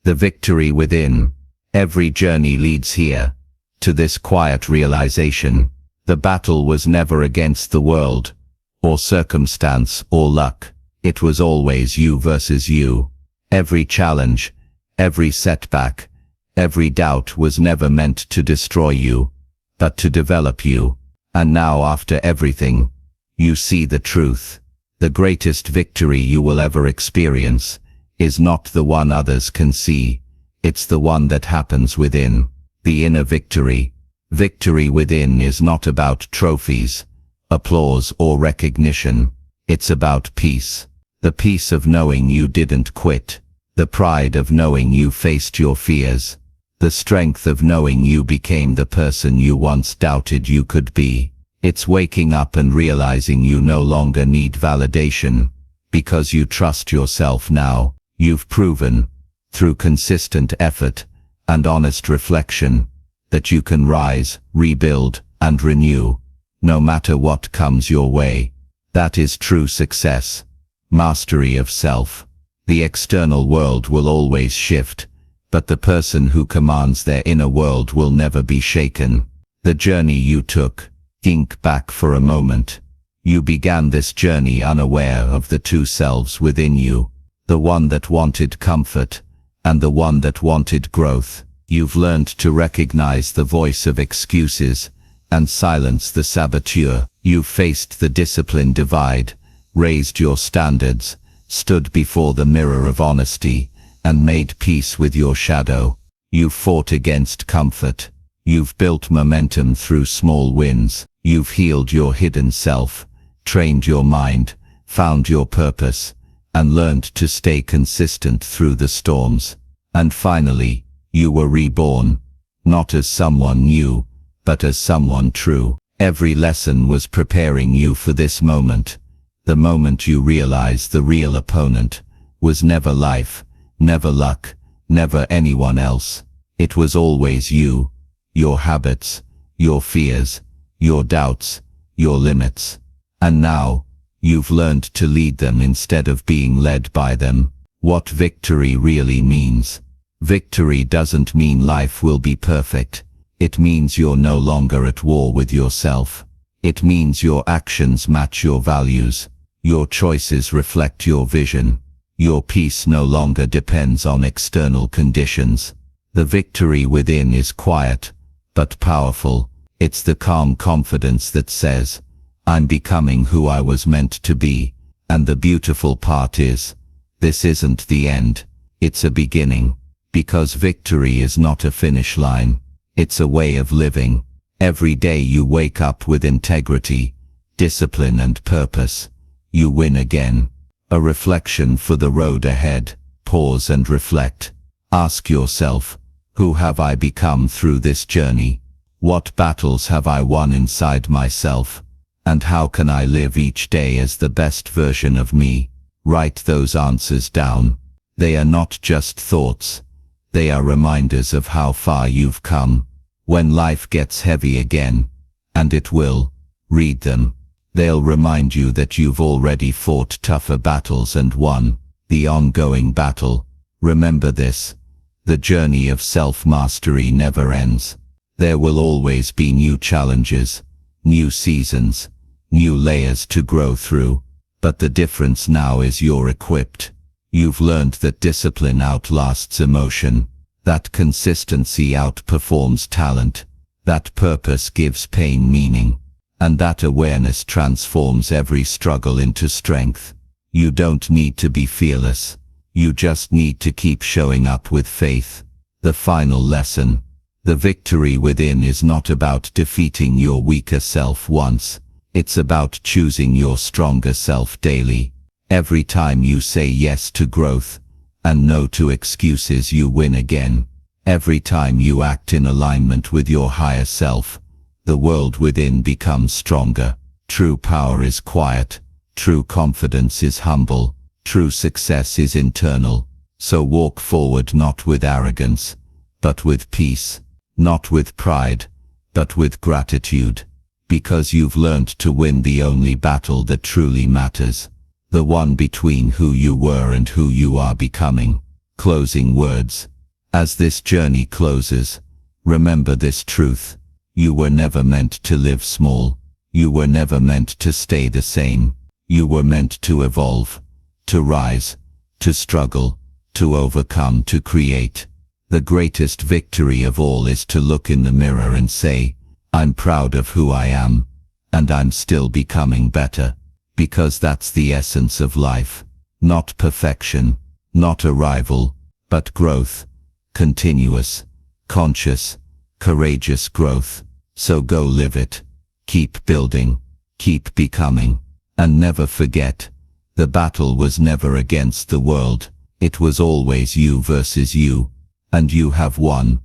The victory within. Every journey leads here, to this quiet realization. The battle was never against the world, or circumstance, or luck. It was always you versus you. Every challenge, every setback, every doubt was never meant to destroy you, but to develop you. And now, after everything, you see the truth. The greatest victory you will ever experience is not the one others can see. It's the one that happens within. The inner victory. Victory within is not about trophies, applause, or recognition. It's about peace. The peace of knowing you didn't quit. The pride of knowing you faced your fears. The strength of knowing you became the person you once doubted you could be. It's waking up and realizing you no longer need validation, because you trust yourself now. You've proven, through consistent effort and honest reflection, that you can rise, rebuild, and renew, no matter what comes your way. That is true success. Mastery of self. The external world will always shift, but the person who commands their inner world will never be shaken. The journey you took. Think back for a moment. You began this journey unaware of the two selves within you, the one that wanted comfort, and the one that wanted growth. You've learned to recognize the voice of excuses, and silence the saboteur. You've faced the discipline divide, raised your standards, stood before the mirror of honesty, and made peace with your shadow. You've fought against comfort. You've built momentum through small wins. You've healed your hidden self, trained your mind, found your purpose, and learned to stay consistent through the storms. And finally, you were reborn, not as someone new, but as someone true. Every lesson was preparing you for this moment. The moment you realized the real opponent was never life, never luck, never anyone else. It was always you, your habits, your fears, your doubts, your limits. And now, you've learned to lead them instead of being led by them. What victory really means. Victory doesn't mean life will be perfect. It means you're no longer at war with yourself. It means your actions match your values. Your choices reflect your vision. Your peace no longer depends on external conditions. The victory within is quiet, but powerful. It's the calm confidence that says, I'm becoming who I was meant to be. And the beautiful part is, this isn't the end. It's a beginning. Because victory is not a finish line. It's a way of living. Every day you wake up with integrity, discipline, and purpose, you win again. A reflection for the road ahead. Pause and reflect. Ask yourself, who have I become through this journey? What battles have I won inside myself? And how can I live each day as the best version of me? Write those answers down. They are not just thoughts. They are reminders of how far you've come. When life gets heavy again, and it will, read them. They'll remind you that you've already fought tougher battles and won. the ongoing battle. Remember this. The journey of self-mastery never ends. There will always be new challenges, new seasons, new layers to grow through. But the difference now is you're equipped. You've learned that discipline outlasts emotion, that consistency outperforms talent, that purpose gives pain meaning, and that awareness transforms every struggle into strength. You don't need to be fearless. You just need to keep showing up with faith. The final lesson. The victory within is not about defeating your weaker self once. It's about choosing your stronger self daily. Every time you say yes to growth and no to excuses, you win again. Every time you act in alignment with your higher self, the world within becomes stronger. True power is quiet. True confidence is humble. True success is internal. So walk forward not with arrogance, but with peace. Not with pride, but with gratitude. Because you've learned to win the only battle that truly matters. The one between who you were and who you are becoming. Closing words. As this journey closes, remember this truth. You were never meant to live small. You were never meant to stay the same. You were meant to evolve, to rise, to struggle, to overcome, to create. The greatest victory of all is to look in the mirror and say, I'm proud of who I am, and I'm still becoming better. Because that's the essence of life. Not perfection, not arrival, but growth. Continuous, conscious, courageous growth. So go live it. Keep building, keep becoming, and never forget, the battle was never against the world. It was always you versus you, and you have won.